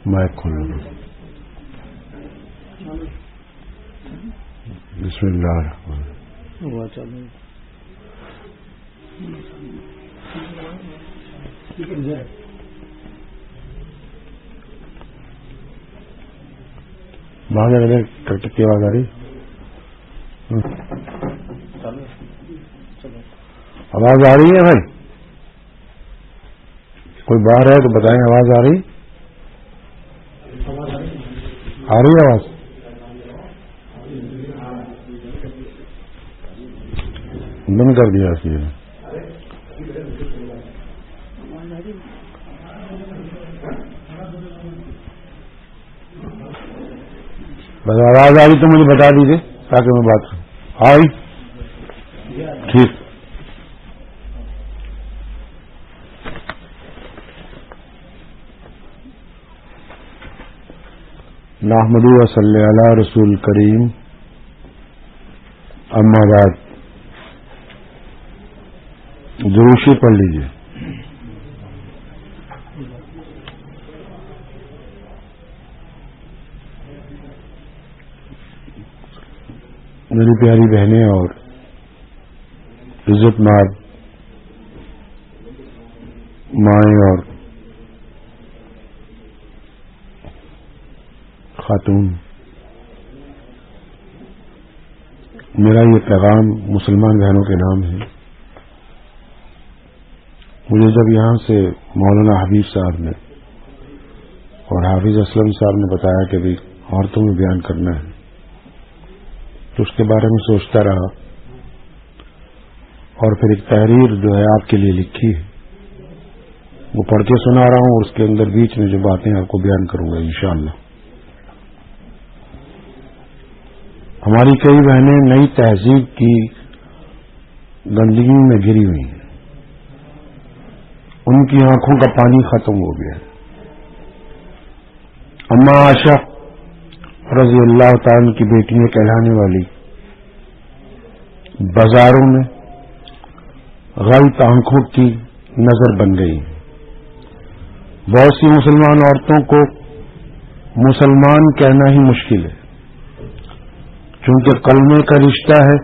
Mic کھول لو. بسم اللہ الرحمن الرحیم. باہر جانے ٹک کی آواز آ رہی. آواز آ رہی ہے بھائی؟ کوئی باہر ہے تو بتائیں. آواز آ رہی؟ آ رہی ہے آواز؟ بند کر دیا اس لیے. بس آواز آ رہی تو مجھے بتا دیجیے تاکہ میں بات کروں. آئی؟ ٹھیک. نحمدہ و صلی علی رسول کریم. اما بعد. دروشی پڑھ لیجیے. میری پیاری بہنیں اور عزت مار مائیں اور خاتون، میرا یہ پیغام مسلمان بہنوں کے نام ہے. مجھے جب یہاں سے مولانا حبیب صاحب نے اور حافظ اسلم صاحب نے بتایا کہ بھی عورتوں میں بیان کرنا ہے تو اس کے بارے میں سوچتا رہا اور پھر ایک تحریر جو ہے آپ کے لیے لکھی ہے وہ پڑھ کے سنا رہا ہوں اور اس کے اندر بیچ میں جو باتیں آپ کو بیان کروں گا انشاءاللہ. ہماری کئی بہنیں نئی تہذیب کی گندگی میں گری ہوئی ہیں. ان کی آنکھوں کا پانی ختم ہو گیا. اما عائشہ رضی اللہ تعالی کی بیٹیاں کہلانے والی بازاروں میں غلط آنکھوں کی نظر بن گئی. بہت سی مسلمان عورتوں کو مسلمان کہنا ہی مشکل ہے چونکہ کلمے کا رشتہ ہے،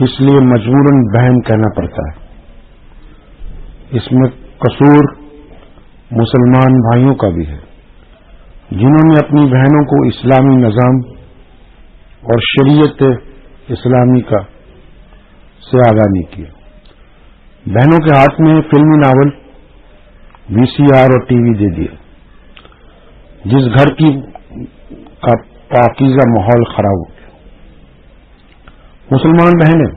اس لیے مجبوراً بہن کہنا پڑتا ہے. اس میں قصور مسلمان بھائیوں کا بھی ہے جنہوں نے اپنی بہنوں کو اسلامی نظام اور شریعت اسلامی کا سے آگاہ نہیں کیا. بہنوں کے ہاتھ میں فلمی ناول، وی سی آر اور ٹی وی دے دیا. جس گھر کا پاکیزہ ماحول خراب ہو گیا. مسلمان بہنیں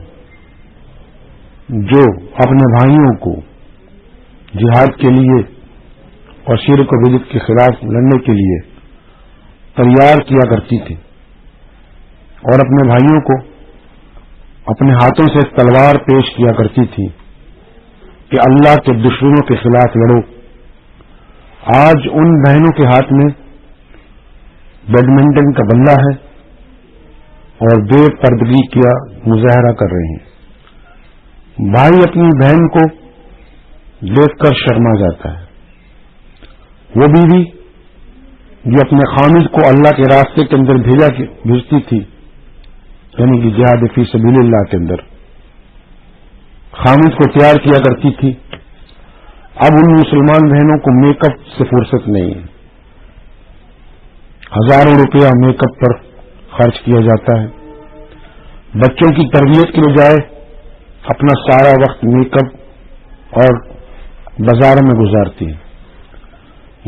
جو اپنے بھائیوں کو جہاد کے لیے اور شرک و بدعت کے خلاف لڑنے کے لیے تیار کیا کرتی تھی اور اپنے بھائیوں کو اپنے ہاتھوں سے تلوار پیش کیا کرتی تھی کہ اللہ کے دشمنوں کے خلاف لڑو، آج ان بہنوں کے ہاتھ میں بیڈمنٹن کا بلہ ہے اور بے پردگی کا مظاہرہ کر رہے ہیں. بھائی اپنی بہن کو دیکھ کر شرما جاتا ہے. وہ بیوی جو اپنے خامد کو اللہ کے راستے کے اندر بھیجتی تھی، یعنی کہ جہاد فی سبیل اللہ کے اندر خامد کو تیار کیا کرتی تھی، اب ان مسلمان بہنوں کو میک اپ سے فرصت نہیں ہے. ہزاروں روپیہ میک اپ پر خرچ کیا جاتا ہے. بچوں کی تربیت کے بجائے اپنا سارا وقت میک اپ اور بازاروں میں گزارتی ہیں.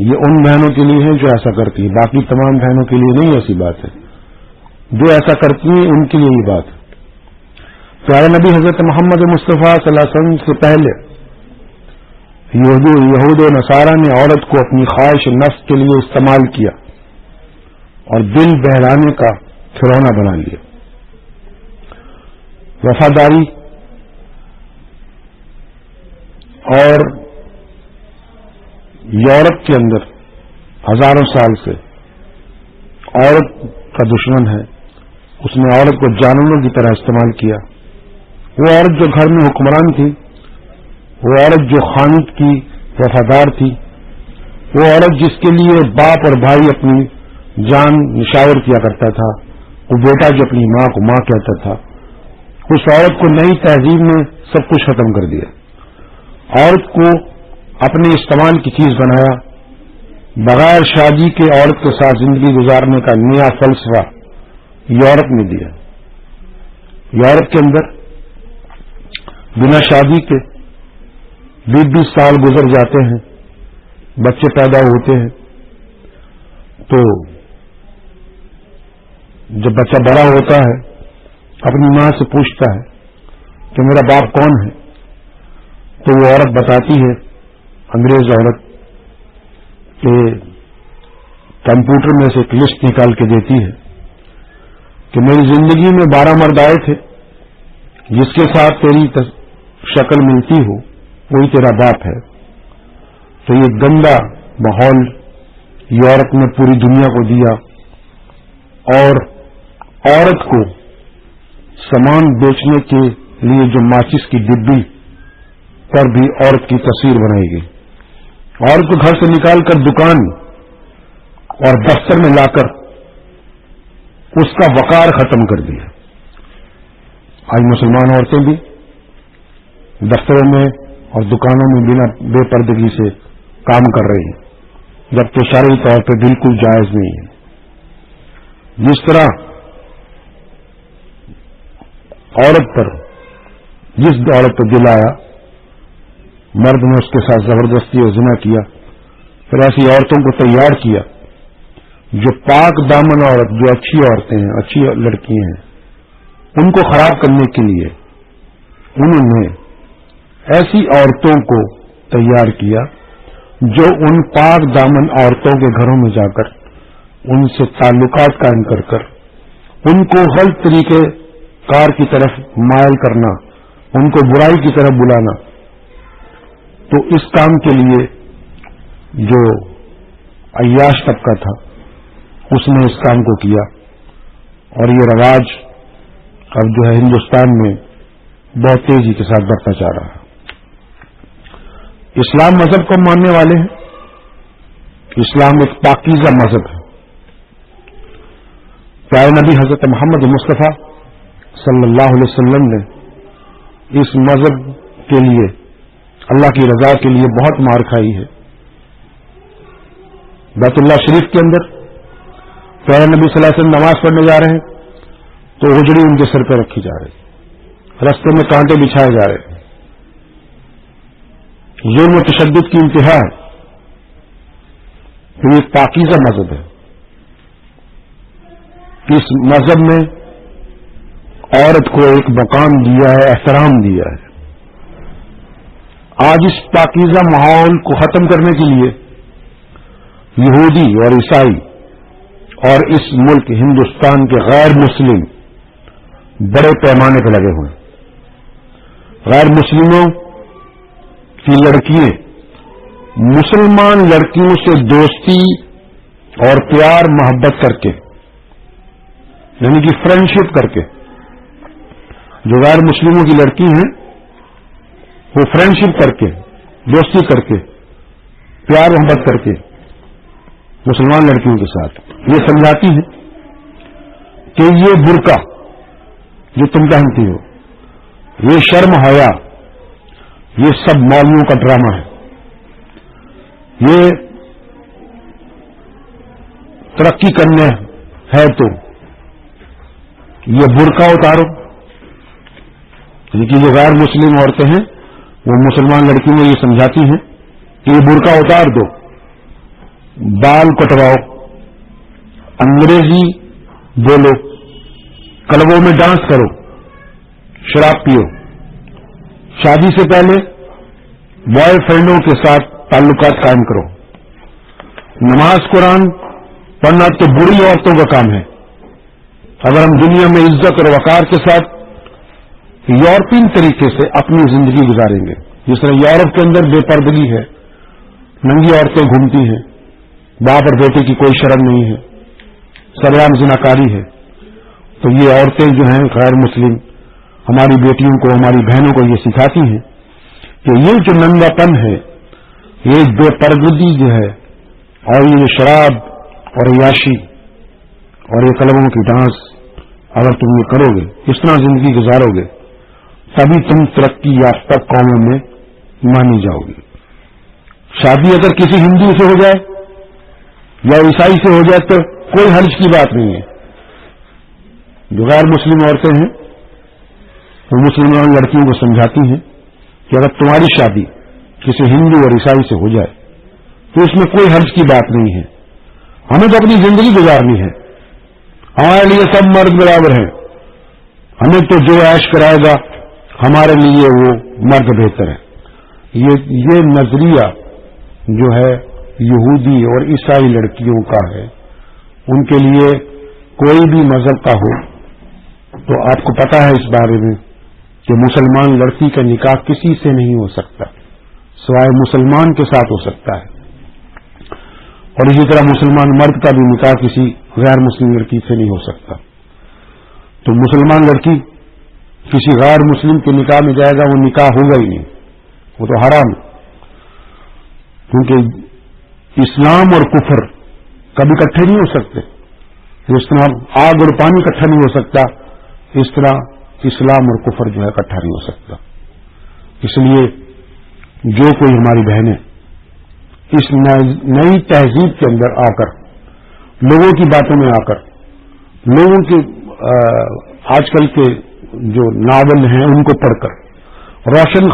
یہ ان بہنوں کے لیے ہے جو ایسا کرتی ہیں، باقی تمام بہنوں کے لیے نہیں ایسی بات ہے. جو ایسا کرتی ہیں ان کے لیے یہ بات ہے. پیارے نبی حضرت محمد مصطفیٰ صلی اللہ علیہ وسلم سے پہلے یہود و نصارہ نے عورت کو اپنی خواہش نفس کے لیے استعمال کیا اور دل بہلانے کا کھلونا بنا لیا. وفاداری اور یورپ کے اندر ہزاروں سال سے عورت کا دشمن ہے. اس نے عورت کو جانوروں کی طرح استعمال کیا. وہ عورت جو گھر میں حکمران تھی وہ عورت جو خاند کی وفادار تھی، وہ عورت جس کے لیے باپ اور بھائی اپنی جان نشاور کیا کرتا تھا، وہ بیٹا جو اپنی ماں کو ماں کہتا تھا، اس عورت کو نئی تہذیب نے سب کچھ ختم کر دیا. عورت کو اپنے استعمال کی چیز بنایا. بغیر شادی کے عورت کے ساتھ زندگی گزارنے کا نیا فلسفہ یورپ نے دیا. یورپ کے اندر بنا شادی کے 20 سال گزر جاتے ہیں، بچے پیدا ہوتے ہیں، تو جب بچہ بڑا ہوتا ہے اپنی ماں سے پوچھتا ہے کہ میرا باپ کون ہے، تو وہ عورت بتاتی ہے، انگریز عورت، کہ کمپیوٹر میں سے ایک لسٹ نکال کے دیتی ہے کہ میری زندگی میں 12 مرد آئے تھے، جس کے ساتھ تیری شکل ملتی ہو وہی تیرا باپ ہے. تو یہ گندا ماحول یورپ نے پوری دنیا کو دیا، اور عورت کو سامان بیچنے کے لیے جو ماچس کی ڈبی پر بھی عورت کی تصویر بنائی گئی. عورت کو گھر سے نکال کر دکان اور دفتر میں لا کر اس کا وقار ختم کر دیا. آج مسلمان عورتیں بھی دفتروں میں اور دکانوں میں بنا بے پردگی سے کام کر رہی ہیں، جبکہ شرعی طور پہ بالکل جائز نہیں ہے. جس طرح جس عورت پر دل آیا مرد نے اس کے ساتھ زبردستی اور زنا کیا، پھر ایسی عورتوں کو تیار کیا جو پاک دامن عورت، جو اچھی عورتیں ہیں، اچھی لڑکیاں ہیں، ان کو خراب کرنے کے لیے انہوں نے ایسی عورتوں کو تیار کیا جو ان پاک دامن عورتوں کے گھروں میں جا کر ان سے تعلقات قائم کر کر ان کو غلط طریقے کار کی طرف مائل کرنا، ان کو برائی کی طرف بلانا. تو اس کام کے لیے جو عیاش طبقہ تھا اس نے اس کام کو کیا، اور یہ رواج اب جو ہے ہندوستان میں بہت تیزی کے ساتھ بڑھتا جا رہا ہے. اسلام مذہب کو ماننے والے ہیں، اسلام ایک پاکیزہ مذہب ہے. پیارے نبی حضرت محمد مصطفیٰ صلی اللہ علیہ وسلم نے اس مذہب کے لیے، اللہ کی رضا کے لیے بہت مار کھائی ہے. بیت اللہ شریف کے اندر پیارے نبی صلی اللہ علیہ وسلم نماز پڑھنے جا رہے ہیں تو اجڑی ان کے سر پہ رکھی جا رہی، رستے میں کانٹے بچھائے جا رہے ہیں. ظلم و تشدد کی انتہا ہے. تو یہ پاکیزہ مذہب ہے. اس مذہب میں عورت کو ایک مقام دیا ہے، احترام دیا ہے. آج اس پاکیزہ ماحول کو ختم کرنے کے لیے یہودی اور عیسائی اور اس ملک ہندوستان کے غیر مسلم بڑے پیمانے پہ لگے ہوئے ہیں. غیر مسلموں کی لڑکیاں مسلمان لڑکیوں سے دوستی اور پیار محبت کر کے، یعنی کہ فرینڈشپ کر کے، جو غیر مسلموں کی لڑکی ہیں وہ فرینڈشپ کر کے، دوستی کر کے، پیار محبت کر کے مسلمان لڑکیوں کے ساتھ یہ سمجھاتی ہیں کہ یہ برقع جو تم پہنتی ہو، یہ شرم حیا، یہ سب مولویوں کا ڈرامہ ہے. یہ ترقی کرنے ہے تو یہ برقع اتارو. لیکن جو غیر مسلم عورتیں ہیں وہ مسلمان لڑکیوں کو یہ سمجھاتی ہیں کہ یہ برقع اتار دو، بال کٹواؤ، انگریزی بولو، کلبوں میں ڈانس کرو، شراب پیو، شادی سے پہلے بوائے فرینڈوں کے ساتھ تعلقات قائم کرو. نماز قرآن پڑھنا تو بری عورتوں کا کام ہے. اگر ہم دنیا میں عزت اور وقار کے ساتھ یورپین طریقے سے اپنی زندگی گزاریں گے، جس طرح یورپ کے اندر بے پردگی ہے، ننگی عورتیں گھومتی ہیں، باپ اور بیٹے کی کوئی شرم نہیں ہے، سرعام زناکاری ہے، تو یہ عورتیں جو ہیں غیر مسلم ہماری بیٹیوں کو، ہماری بہنوں کو یہ سکھاتی ہیں کہ یہ جو ننگاپن ہے، یہ بے پردگی جو ہے، اور یہ شراب اور عیاشی اور یہ کلموں کی ڈانس، اگر تم یہ کرو گے، اس طرح زندگی گزارو گے، تبھی تم ترقی یافتہ قوموں میں مانی جاؤ گی۔ شادی اگر کسی ہندو سے ہو جائے یا عیسائی سے ہو جائے تو کوئی حرج کی بات نہیں ہے۔ جو غیر مسلم عورتیں ہیں وہ مسلمان لڑکیوں کو سمجھاتی ہیں کہ اگر تمہاری شادی کسی ہندو اور عیسائی سے ہو جائے تو اس میں کوئی حرج کی بات نہیں ہے، ہمیں تو اپنی زندگی گزارنی ہے، ہمارے لیے سب مرد برابر ہیں، ہمیں تو جو عیش کرائے گا ہمارے لیے وہ مرد بہتر ہے۔ یہ نظریہ جو ہے یہودی اور عیسائی لڑکیوں کا ہے۔ ان کے لیے کوئی بھی مذہب کا ہو تو آپ کو پتا ہے اس بارے میں کہ مسلمان لڑکی کا نکاح کسی سے نہیں ہو سکتا سوائے مسلمان کے ساتھ ہو سکتا ہے، اور اسی طرح مسلمان مرد کا بھی نکاح کسی غیر مسلم لڑکی سے نہیں ہو سکتا۔ تو مسلمان لڑکی کسی غیر مسلم کے نکاح میں جائے گا، وہ نکاح ہوگا ہی نہیں، وہ تو حرام ہے، کیونکہ اسلام اور کفر کبھی اکٹھے نہیں ہو سکتے۔ جس طرح آگ اور پانی اکٹھا نہیں ہو سکتا، اس طرح اسلام اور کفر جو ہے اکٹھا نہیں ہو سکتا۔ اس لیے جو کوئی ہماری بہنیں اس نئی تہذیب کے اندر آ کر، لوگوں کی باتوں میں آ کر، لوگوں کے آج کل کے جو ناول ہیں ان کو پڑھ کر روشن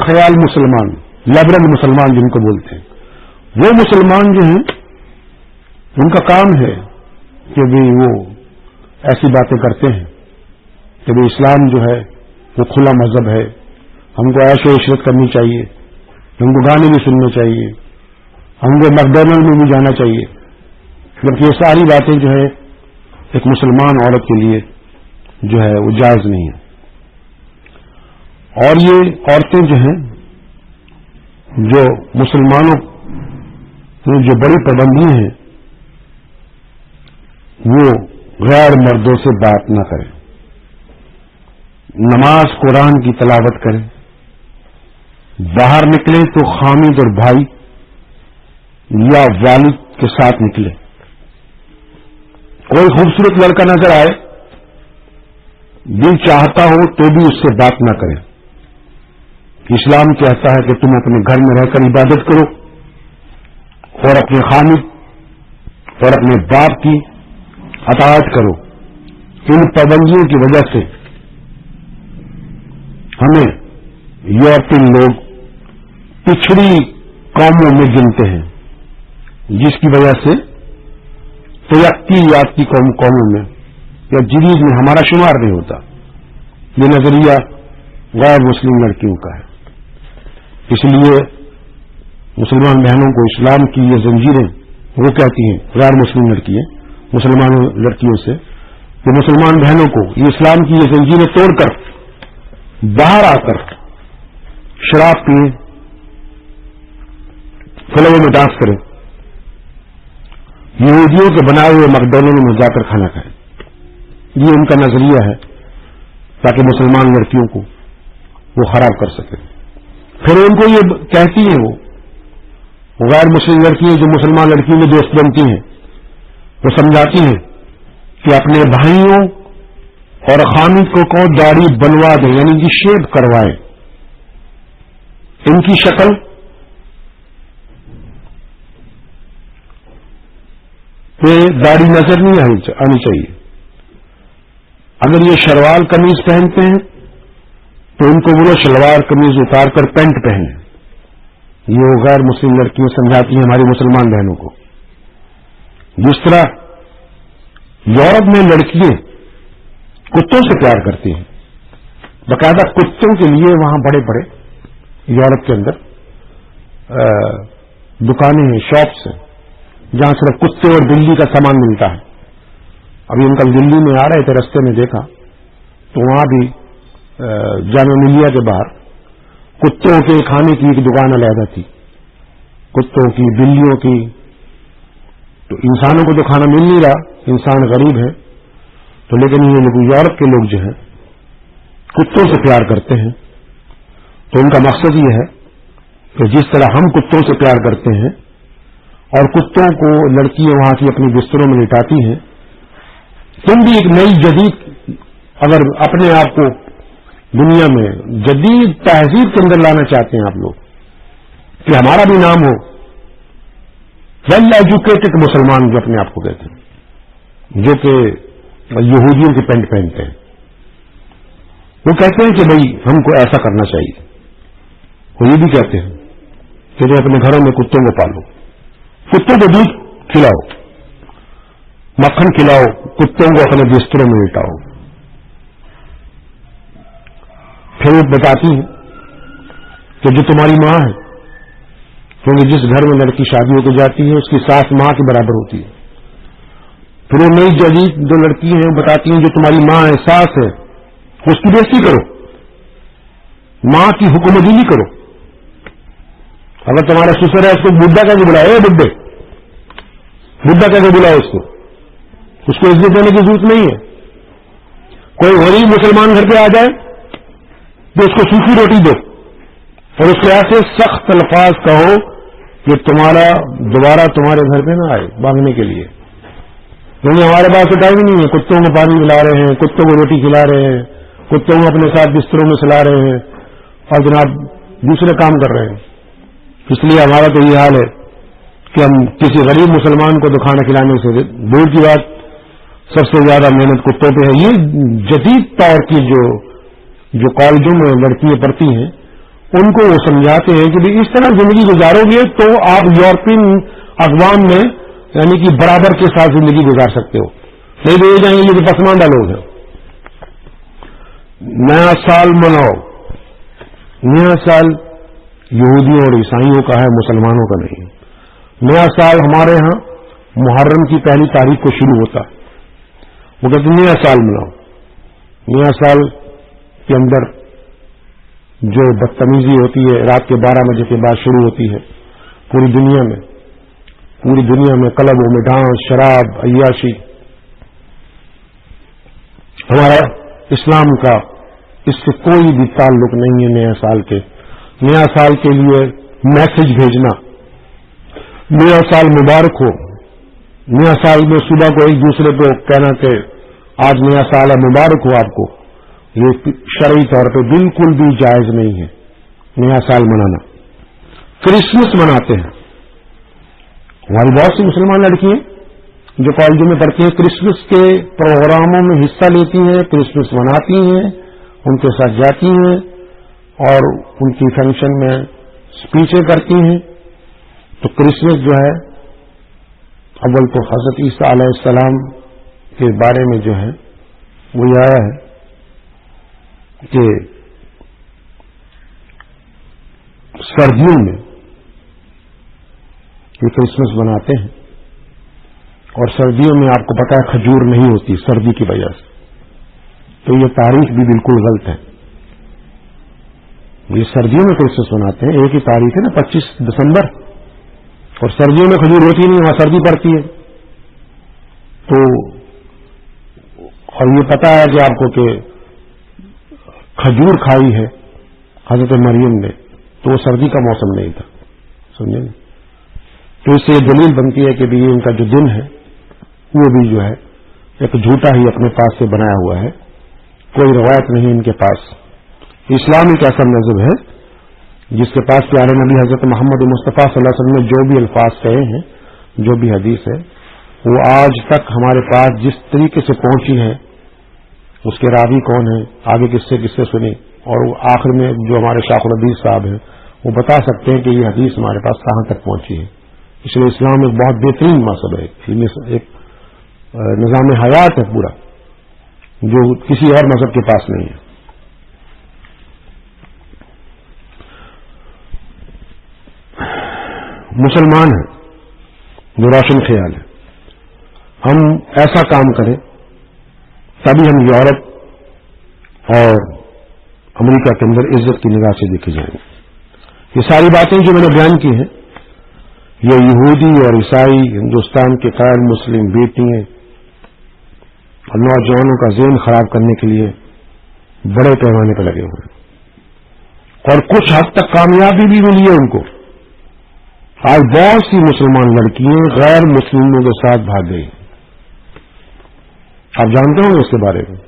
خیال مسلمان، لبرل مسلمان جن کو بولتے ہیں، وہ مسلمان جو ہیں ان کا کام ہے کہ بھی وہ ایسی باتیں کرتے ہیں کہ بھی اسلام جو ہے وہ کھلا مذہب ہے، ہم کو عیش و عشرت کرنی چاہیے، ہم کو گانے بھی سننے چاہیے، ہم کو میکڈونلڈ میں بھی جانا چاہیے، جبکہ یہ ساری باتیں جو ہے ایک مسلمان عورت کے لیے جو ہے وہ جائز نہیں ہے۔ اور یہ عورتیں جو ہیں جو مسلمانوں جو بڑی پابندیاں ہیں وہ غیر مردوں سے بات نہ کریں، نماز قرآن کی تلاوت کریں، باہر نکلیں تو خامد اور بھائی یا والد کے ساتھ نکلیں، کوئی خوبصورت لڑکا نظر آئے، دل چاہتا ہو تو بھی اس سے بات نہ کریں۔ اسلام کہتا ہے کہ تم اپنے گھر میں رہ کر عبادت کرو اور اپنے خالق اور اپنے باپ کی اطاعت کرو۔ ان پابندیوں کی وجہ سے ہمیں یورپین لوگ پچھڑی قوموں میں گنتے ہیں، جس کی وجہ سے ترقی قوموں میں یا جدید میں ہمارا شمار نہیں ہوتا۔ یہ نظریہ غیر مسلم لڑکیوں کا ہے۔ اس لیے مسلمان بہنوں کو اسلام کی یہ زنجیریں وہ کہتی ہیں، غیر مسلم لڑکیاں مسلمان لڑکیوں سے، کہ مسلمان بہنوں کو یہ اسلام کی یہ زنجیریں توڑ کر باہر آ کر شراب پئیں، کلبوں میں ڈانس کریں، یہودیوں کے بنائے ہوئے میکڈونلڈ میں جا کر کھانا کھائیں۔ یہ ان کا نظریہ ہے تاکہ مسلمان لڑکیوں کو وہ خراب کر سکیں۔ پھر ان کو یہ کہتی ہیں وہ غیر مسلم لڑکیاں جو مسلمان لڑکیوں میں دوست بنتی ہیں، وہ سمجھاتی ہیں کہ اپنے بھائیوں اور خامد کو داڑھی بنوا دیں، یعنی کہ شیو کروائیں، ان کی شکل پہ داڑھی نظر نہیں آنی چاہیے۔ اگر یہ شلوار قمیض پہنتے ہیں تو ان کو بولو شلوار قمیض اتار کر پینٹ پہنے۔ یہ وہ غیر مسلم لڑکیاں سمجھاتی ہیں ہماری مسلمان بہنوں کو۔ جس طرح یورپ میں لڑکیاں کتوں سے پیار کرتی ہیں، باقاعدہ کتوں کے لیے وہاں بڑے بڑے یورپ کے اندر دکانیں ہیں، شاپس ہیں، جہاں صرف کتے اور بلی کا سامان ملتا ہے۔ ابھی ہم کل دلی میں آ رہے تھے، رستے میں دیکھا تو وہاں بھی جامعہ ملیہ کے باہر کتوں کے کھانے کی ایک دکان علیحدہ تھی، کتوں کی، بلیوں کی۔ تو انسانوں کو تو کھانا مل نہیں رہا، انسان غریب ہے، تو لیکن یہ لوگ یورپ کے لوگ جو ہیں کتوں سے پیار کرتے ہیں، تو ان کا مقصد یہ ہے کہ جس طرح ہم کتوں سے پیار کرتے ہیں اور کتوں کو لڑکیاں وہاں کی اپنی بستروں میں لٹاتی ہیں، تم بھی ایک نئی جدید، اگر اپنے آپ کو دنیا میں جدید تہذیب کے اندر لانا چاہتے ہیں آپ لوگ کہ ہمارا بھی نام ہو، ویل ایجوکیٹڈ مسلمان جو اپنے آپ کو کہتے ہیں، جو کہ یہودیوں کی پینٹ پہنتے ہیں، وہ کہتے ہیں کہ بھئی ہم کو ایسا کرنا چاہیے. وہ یہ بھی کہتے ہیں کہ جو اپنے گھروں میں کتوں کو پالو، کتوں کو دودھ کھلاؤ، مکھن کھلاؤ، کتوں کو اپنے بستروں میں لٹاؤ. پھر وہ بتاتی ہے کہ جو تمہاری ماں ہے، کیونکہ جس گھر میں لڑکی شادی ہو کے جاتی ہے اس کی ساس ماں کے برابر ہوتی ہے. پھر وہ نئی جدید جو لڑکی ہیں بتاتی ہیں جو تمہاری ماں ہے، ساس ہے، اس کی بےزتی کرو، ماں کی حکمدینی کرو. اگر تمہارا سسر ہے اس کو بڈھا کہہ کے بلاؤ، بڈھے بڈھا کہہ کے بلاؤ، اس کو عزت دینے کی ضرورت نہیں ہے. کوئی غریب مسلمان گھر پہ آ جائے تو اس کو سوکھی روٹی دو اور اس کو ایسے سخت الفاظ کہو کہ دوبارہ تمہارے گھر پہ نہ آئے مانگنے کے لیے. کیونکہ ہمارے پاس تو ٹائم ہی نہیں ہے، کتوں کو پانی پلا رہے ہیں، کتوں کو روٹی کھلا رہے ہیں، کتوں کو اپنے ساتھ بستروں میں سلا رہے ہیں اور جناب دوسرے کام کر رہے ہیں. اس لیے ہمارا تو یہ حال ہے کہ ہم کسی غریب مسلمان کو تو کھانا کھلانے سے دور کی بات، سب سے زیادہ محنت کتوں پہ ہے. یہ جدید طور کی جو کالجوں میں لڑکیاں پڑھتی ہیں ان کو وہ سمجھاتے ہیں کہ اس طرح زندگی گزارو گے تو آپ یورپین اقوام میں یعنی کہ برابر کے ساتھ زندگی گزار سکتے ہو، نہیں تو یہ جائیں گے کہ پسماندہ لوگ ہیں. نیا سال مناؤ. نیا سال یہودیوں اور عیسائیوں کا ہے، مسلمانوں کا نہیں. نیا سال ہمارے ہاں محرم کی پہلی تاریخ کو شروع ہوتا ہے. وہ کہتے ہیں نیا سال مناؤ. نیا سال کے اندر جو بدتمیزی ہوتی ہے رات کے 12 بجے کے بعد شروع ہوتی ہے پوری دنیا میں کلبوں میں ڈانس، شراب، عیاشی. ہمارا اسلام کا اس سے کوئی بھی تعلق نہیں ہے. نیا سال کے نیا سال کے لیے میسج بھیجنا، نیا سال مبارک ہو، نیا سال میں صبح کو ایک دوسرے کو کہنا کہ آج نیا سال ہے مبارک ہو آپ کو، یہ شرعی طور پہ بالکل بھی جائز نہیں ہے نیا سال منانا. کرسمس مناتے ہیں. ہماری بہت سی مسلمان لڑکی ہیں جو کالجوں میں پڑھتی ہیں، کرسمس کے پروگراموں میں حصہ لیتی ہیں، کرسمس مناتی ہیں، ان کے ساتھ جاتی ہیں اور ان کی فنکشن میں اسپیچیں کرتی ہیں. تو کرسمس جو ہے اول تو حضرت عیسیٰ علیہ السلام کے بارے میں جو ہے وہ یہ آیا ہے کہ سردیوں میں یہ کرسمس مناتے ہیں اور سردیوں میں آپ کو پتا ہے کھجور نہیں ہوتی سردی کی وجہ سے، تو یہ تاریخ بھی بالکل غلط ہے. یہ سردیوں میں کرسمس مناتے ہیں، ایک ہی تاریخ ہے نا 25 دسمبر، اور سردیوں میں کھجور ہوتی نہیں، وہاں سردی پڑتی ہے. تو اور یہ پتا ہے کہ آپ کو کہ کھجور کھائی ہے حضرت مریم نے تو وہ سردی کا موسم نہیں تھا، سمجھے. تو اس سے یہ دلیل بنتی ہے کہ بھی ان کا جو دن ہے وہ بھی جو ہے ایک جھوٹا ہی اپنے پاس سے بنایا ہوا ہے، کوئی روایت نہیں ان کے پاس. اسلام ایک ایسا مذہب ہے جس کے پاس پیارے نبی حضرت محمد مصطفیٰ صلی اللہ علیہ وسلم نے جو بھی الفاظ کہے ہیں، جو بھی حدیث ہے، وہ آج تک ہمارے پاس جس طریقے سے پہنچی ہے، اس کے راوی کون ہیں، آگے کس سے سنی، اور آخر میں جو ہمارے شیخ الحدیث صاحب ہیں وہ بتا سکتے ہیں کہ یہ حدیث ہمارے پاس کہاں تک پہنچی ہے. اس لیے اسلام ایک بہت بہترین مذہب ہے، ایک نظام حیات ہے پورا جو کسی اور مذہب کے پاس نہیں ہے. مسلمان ہیں جو روشن خیال ہے، ہم ایسا کام کریں تبھی ہم یورپ اور امریکہ کے اندر عزت کی نگاہ سے دیکھے جائیں گے. یہ ساری باتیں جو میں نے بیان کی ہیں یہ یہودی اور عیسائی ہندوستان کے غیر مسلم بیٹیاں اور نوجوانوں کا ذہن خراب کرنے کے لیے بڑے پیمانے پر لگے ہوئے ہیں. اور کچھ حد تک کامیابی بھی ملی ہے ان کو. آج بہت سی مسلمان لڑکیاں غیر مسلموں کے ساتھ بھاگ گئی. آپ جانتے ہوں گے اس کے بارے میں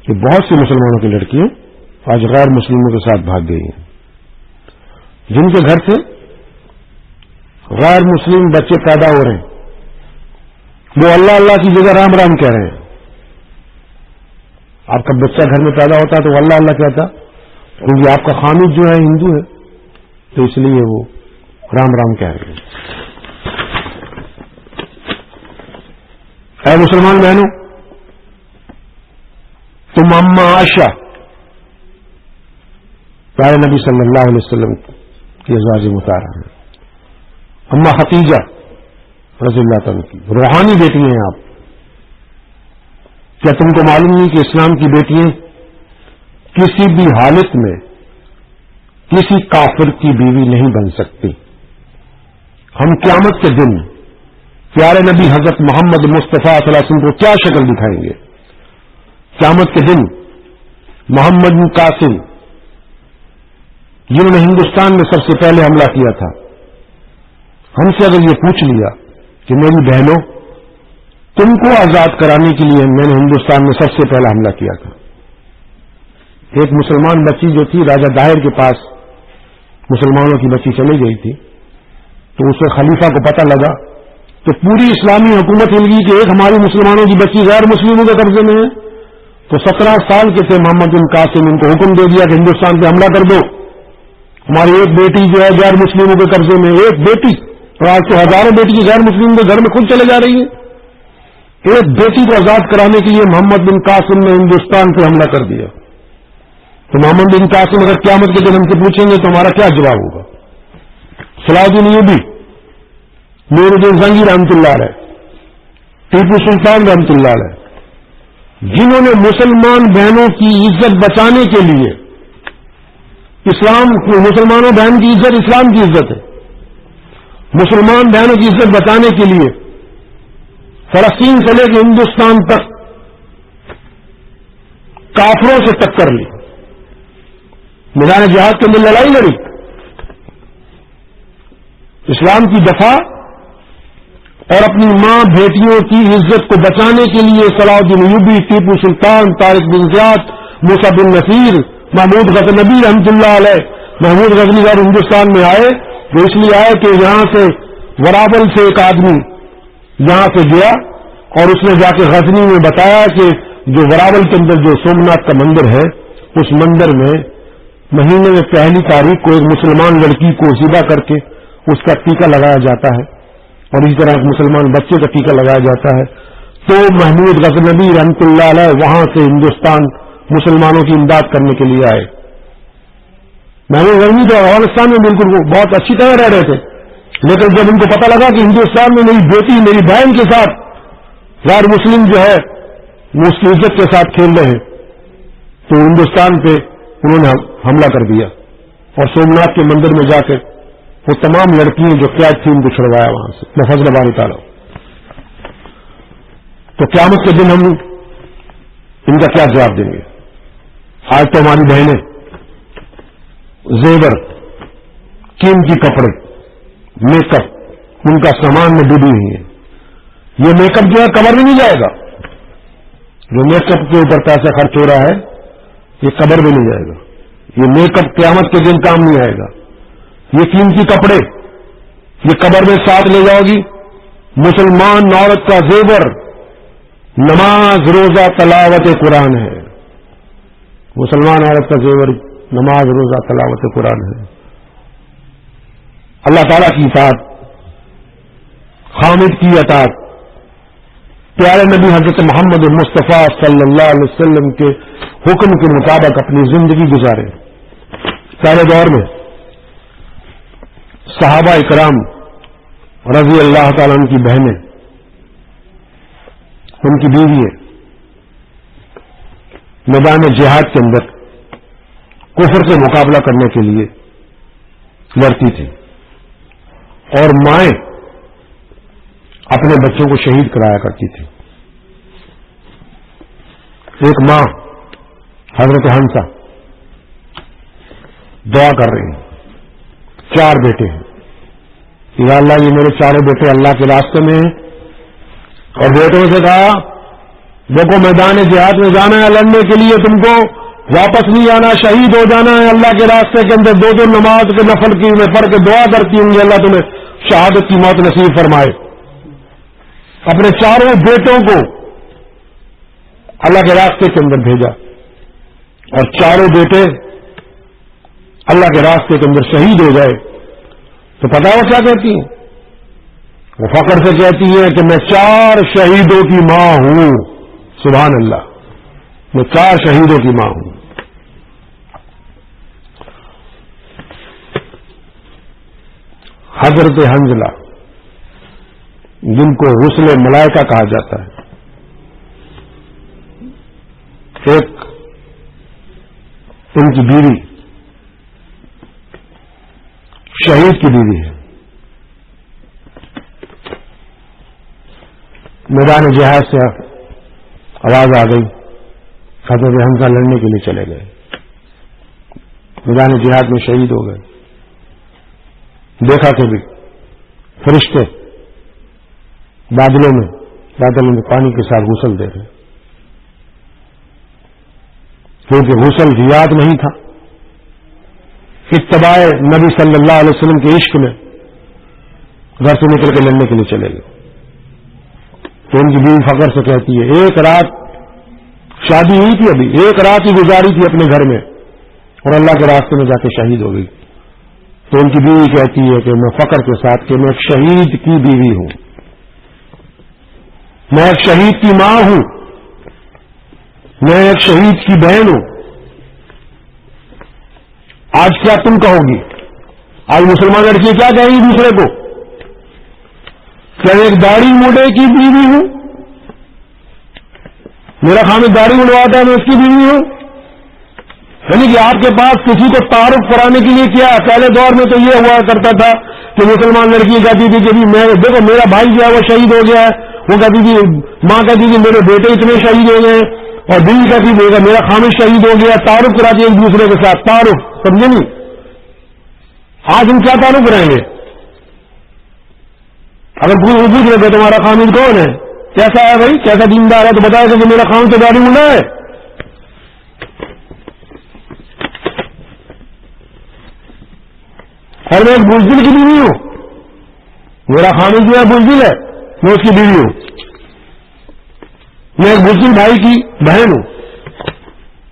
کہ بہت سی مسلمانوں کی لڑکیاں آج غیر مسلموں کے ساتھ بھاگ گئی ہیں. جن کے گھر سے غیر مسلم بچے پیدا ہو رہے ہیں وہ اللہ اللہ کی جگہ رام رام کہہ رہے ہیں. آپ کا بچہ گھر میں پیدا ہوتا ہے تو اللہ اللہ کہتا، کیونکہ آپ کا خامد جو ہے ہندو ہے تو اس لیے وہ رام رام کہہ رہے ہیں. اے مسلمان بہنوں، تم اما عائشہ پیارے نبی صلی اللہ علیہ وسلم کی ازواج مطہرہ ہیں، اما ختیجہ رضی اللہ تعالیٰ کی روحانی بیٹی ہیں آپ. کیا تم کو معلوم نہیں کہ اسلام کی بیٹیاں کسی بھی حالت میں کسی کافر کی بیوی نہیں بن سکتی؟ ہم قیامت کے دن پیارے نبی حضرت محمد مصطفیٰ صلی اللہ علیہ وسلم کو کیا شکل دکھائیں گے؟ قیامت کے دن محمد بن قاسم جنہوں نے ہندوستان میں سب سے پہلے حملہ کیا تھا، ہم سے اگر یہ پوچھ لیا کہ میری بہنوں تم کو آزاد کرانے کے لیے میں نے ہندوستان میں سب سے پہلا حملہ کیا تھا. ایک مسلمان بچی جو تھی راجہ داہر کے پاس مسلمانوں کی بچی چلی گئی تھی، تو اسے خلیفہ کو پتہ لگا تو پوری اسلامی حکومت ہل گئی کہ ایک ہماری مسلمانوں کی بچی غیر مسلموں کے قبضے میں ہے. تو 17 سال کے تھے محمد بن قاسم، ان کو حکم دے دیا کہ ہندوستان پہ حملہ کر دو، ہماری ایک بیٹی جو ہے غیر مسلموں کے قبضے میں، ایک بیٹی، اور آج تو ہزاروں بیٹی غیر مسلم کے گھر میں خود چلے جا رہی ہے. ایک بیٹی کو آزاد کرانے کے لیے محمد بن قاسم نے ہندوستان پہ حملہ کر دیا. تو محمد بن قاسم اگر قیامت کے دن ہم سے پوچھیں گے تو ہمارا کیا جواب ہوگا؟ صلاح الدین ایوبی، نور الدین زنگی رحمۃ اللہ علیہ، ٹیپو سلطان رحمۃ اللہ علیہ، جنہوں نے مسلمان بہنوں کی عزت بچانے کے لیے اسلام، مسلمانوں بہن کی عزت اسلام کی عزت ہے، مسلمان بہنوں کی عزت بچانے کے لیے فلسطین سے لے کے ہندوستان تک کافروں سے ٹکر لی، میدان جہاد کے اندر لڑائی لڑی، اسلام کی دفاع اور اپنی ماں بیٹیوں کی عزت کو بچانے کے لیے صلاح الدین ایوبی، ٹیپو سلطان، طارق بن زیاد، موسیٰ بن نصیر، محمود غزنوی رحمۃ اللہ علیہ. محمود غزنوی اور ہندوستان میں آئے وہ اس لیے آئے کہ یہاں سے وراول سے ایک آدمی یہاں سے گیا اور اس نے جا کے غزنی میں بتایا کہ جو وراول کے اندر جو سومناتھ کا مندر ہے اس مندر میں مہینے میں پہلی تاریخ کو ایک مسلمان لڑکی کو ذبح کر کے اس کا ٹیکہ لگایا جاتا ہے اور اسی طرح ایک مسلمان بچے کا ٹیکہ لگایا جاتا ہے. تو محمود غزنوی رحمۃ اللہ علیہ وہاں سے ہندوستان مسلمانوں کی امداد کرنے کے لیے آئے. محمود غزنوی تو افغانستان میں بالکل بہت اچھی طرح رہ رہے تھے، لیکن جب ان کو پتہ لگا کہ ہندوستان میں میری بیٹی میری بہن کے ساتھ غیر مسلم جو ہے وہ اس کی عزت کے ساتھ کھیل رہے ہیں تو ہندوستان پہ انہوں نے حملہ کر دیا اور سومناتھ کے مندر میں جا کے وہ تمام لڑکیاں جو قید تھیں ان کو چھڑوایا وہاں سے بفضل باری تعالیٰ. تو قیامت کے دن ہم ان کا کیا جواب دیں گے؟ آج تو ہماری بہنیں زیور، قیمتی کپڑے، میک اپ، ان کا سامان میں ڈوبی ہوئی ہیں. یہ میک اپ جو ہے قبر میں نہیں جائے گا، جو میک اپ کے اوپر پیسہ خرچ ہو رہا ہے یہ قبر میں نہیں جائے گا. یہ میک اپ قیامت کے دن کام نہیں آئے گا. یہ قیمتی کپڑے یہ قبر میں ساتھ لے جاؤ گی. مسلمان عورت کا زیور نماز، روزہ، تلاوت قرآن ہے. مسلمان عورت کا زیور نماز، روزہ، تلاوت قرآن ہے. اللہ تعالیٰ کی اطاعت، خامد کی اطاعت، پیارے نبی حضرت محمد مصطفیٰ صلی اللہ علیہ وسلم کے حکم کے مطابق اپنی زندگی گزارے. پہلے دور میں صحابہ اکرام رضی اللہ تعالیٰ عنہ کی بہنیں، ان کی بیوییں میدان جہاد کے اندر کفر سے مقابلہ کرنے کے لیے لڑتی تھی اور مائیں اپنے بچوں کو شہید کرایا کرتی تھی. ایک ماں حضرت حنسہ دعا کر رہی ہیں. 4 بیٹے ہیں. یا اللہ یہ میرے 4 بیٹے اللہ کے راستے میں ہیں. اور بیٹوں سے کہا دیکھو میدان جہاد میں جانا ہے لڑنے کے لیے, تم کو واپس نہیں آنا, شہید ہو جانا ہے. اللہ کے راستے کے اندر 2 نماز کے نفل کی میں پڑھ کے دعا کرتی ہوں گی اللہ تمہیں شہادت کی موت نصیب فرمائے. اپنے 4 بیٹوں کو اللہ کے راستے کے اندر بھیجا اور 4 بیٹے اللہ کے راستے کے اندر شہید ہو گئے. تو پتا وہ کیا کہتی ہیں؟ وہ فخر سے کہتی ہے کہ میں 4 شہیدوں کی ماں ہوں. سبحان اللہ, میں 4 شہیدوں کی ماں ہوں. حضرت حنظلہ جن کو غسل ملائکہ کہا جاتا ہے, ایک ان کی بیوی شہید کی بیوی ہے. میدان جہاد سے آواز آ گئی, حضرت حنظلہ لڑنے کے لیے چلے گئے, میدان جہاد میں شہید ہو گئے. دیکھا کہ بھی فرشتے بادلوں میں پانی کے ساتھ غسل دے رہے, کیونکہ غسل ریاض نہیں تھا, اتباع نبی صلی اللہ علیہ وسلم کے عشق میں گھر سے نکل کے لڑنے کے لیے چلے گئے. تو ان کی بیوی فخر سے کہتی ہے, ایک رات شادی ہوئی تھی, ابھی ایک رات ہی گزاری تھی اپنے گھر میں اور اللہ کے راستے میں جا کے شہید ہو گئی. تو ان کی بیوی کہتی ہے کہ میں فخر کے ساتھ کہ میں ایک شہید کی بیوی ہوں, میں ایک شہید کی ماں ہوں, میں ایک شہید کی بہن ہوں. آج کیا تم کہو گی؟ آج مسلمان لڑکی کیا کہیں گی دوسرے کو؟ کیا ایک داڑھی موڑے کی بیوی ہوں؟ میرا خامد داڑھی مڑواتا ہے میں اس کی بیوی ہوں. یعنی کہ آپ کے پاس کسی کو تعارف کرانے کے لیے کیا؟ پہلے دور میں تو یہ ہوا کرتا تھا کہ مسلمان لڑکی کہتی تھی کہ میں دیکھو میرا بھائی جو ہے وہ شہید ہو گیا ہے, وہ کہتی تھی, ماں کہتی تھی میرے بیٹے اتنے شہید ہو گئے, اور بیوی کہتی تھی میرا خامد شہید ہو گیا. تعارف کراتی ایک دوسرے کے ساتھ, تعارف, سمجھے نہیں؟ آج ہم کیا تعارف کرائیں گے؟ اگر پوچھ رہے کہ تمہارا خامد کون ہے, کیسا ہے بھائی, کیسا دیندار ہے, تو بتایا کہ میرا خامد تو داڑھی منڈا ہے. اور میں ایک بزدل کی بیوی ہوں, میرا خامد جو ہے بزدل ہے, میں اس کی بیوی ہوں. میں ایک بزدل بھائی کی بہن ہوں.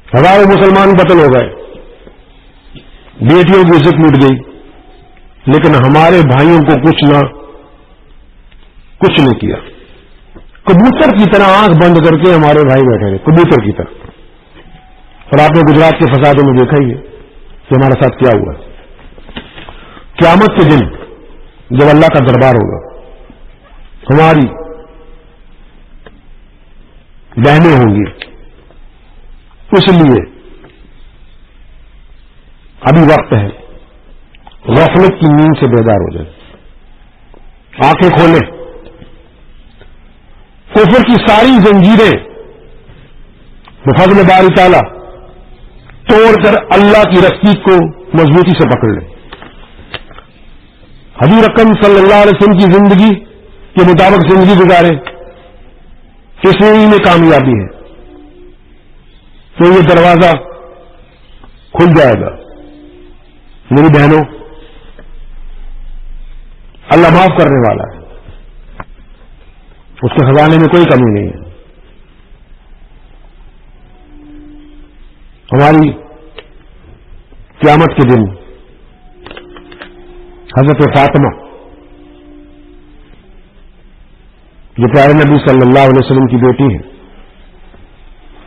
ہزاروں مسلمان قتل ہو گئے, بیٹیوں کی عزت لوٹ گئی, لیکن ہمارے بھائیوں کو کچھ نہیں کیا. کبوتر کی طرح آنکھ بند کر کے ہمارے بھائی بیٹھے رہے, کبوتر کی طرح. اور آپ نے گجرات کے فسادوں میں دیکھا ہی ہے کہ ہمارے ساتھ کیا ہوا ہے. قیامت کے دن جب اللہ کا دربار ہوگا, ہماری بہنیں ہوں گی, اس لیے ابھی وقت ہے غفلت کی نیند سے بیدار ہو جائے, آنکھیں کھولیں, کفر کی ساری زنجیریں بفضل باری تعالی توڑ کر اللہ کی رسی کو مضبوطی سے پکڑ لیں. حضور اکرم صلی اللہ علیہ وسلم کی زندگی کے مطابق زندگی گزارے, اس میں کامیابی ہے. تو یہ دروازہ کھل جائے گا. میری بہنوں, اللہ معاف کرنے والا ہے, اس کے خزانے میں کوئی کمی نہیں ہے. ہماری قیامت کے دن حضرت فاطمہ جو پیارے نبی صلی اللہ علیہ وسلم کی بیٹی ہے,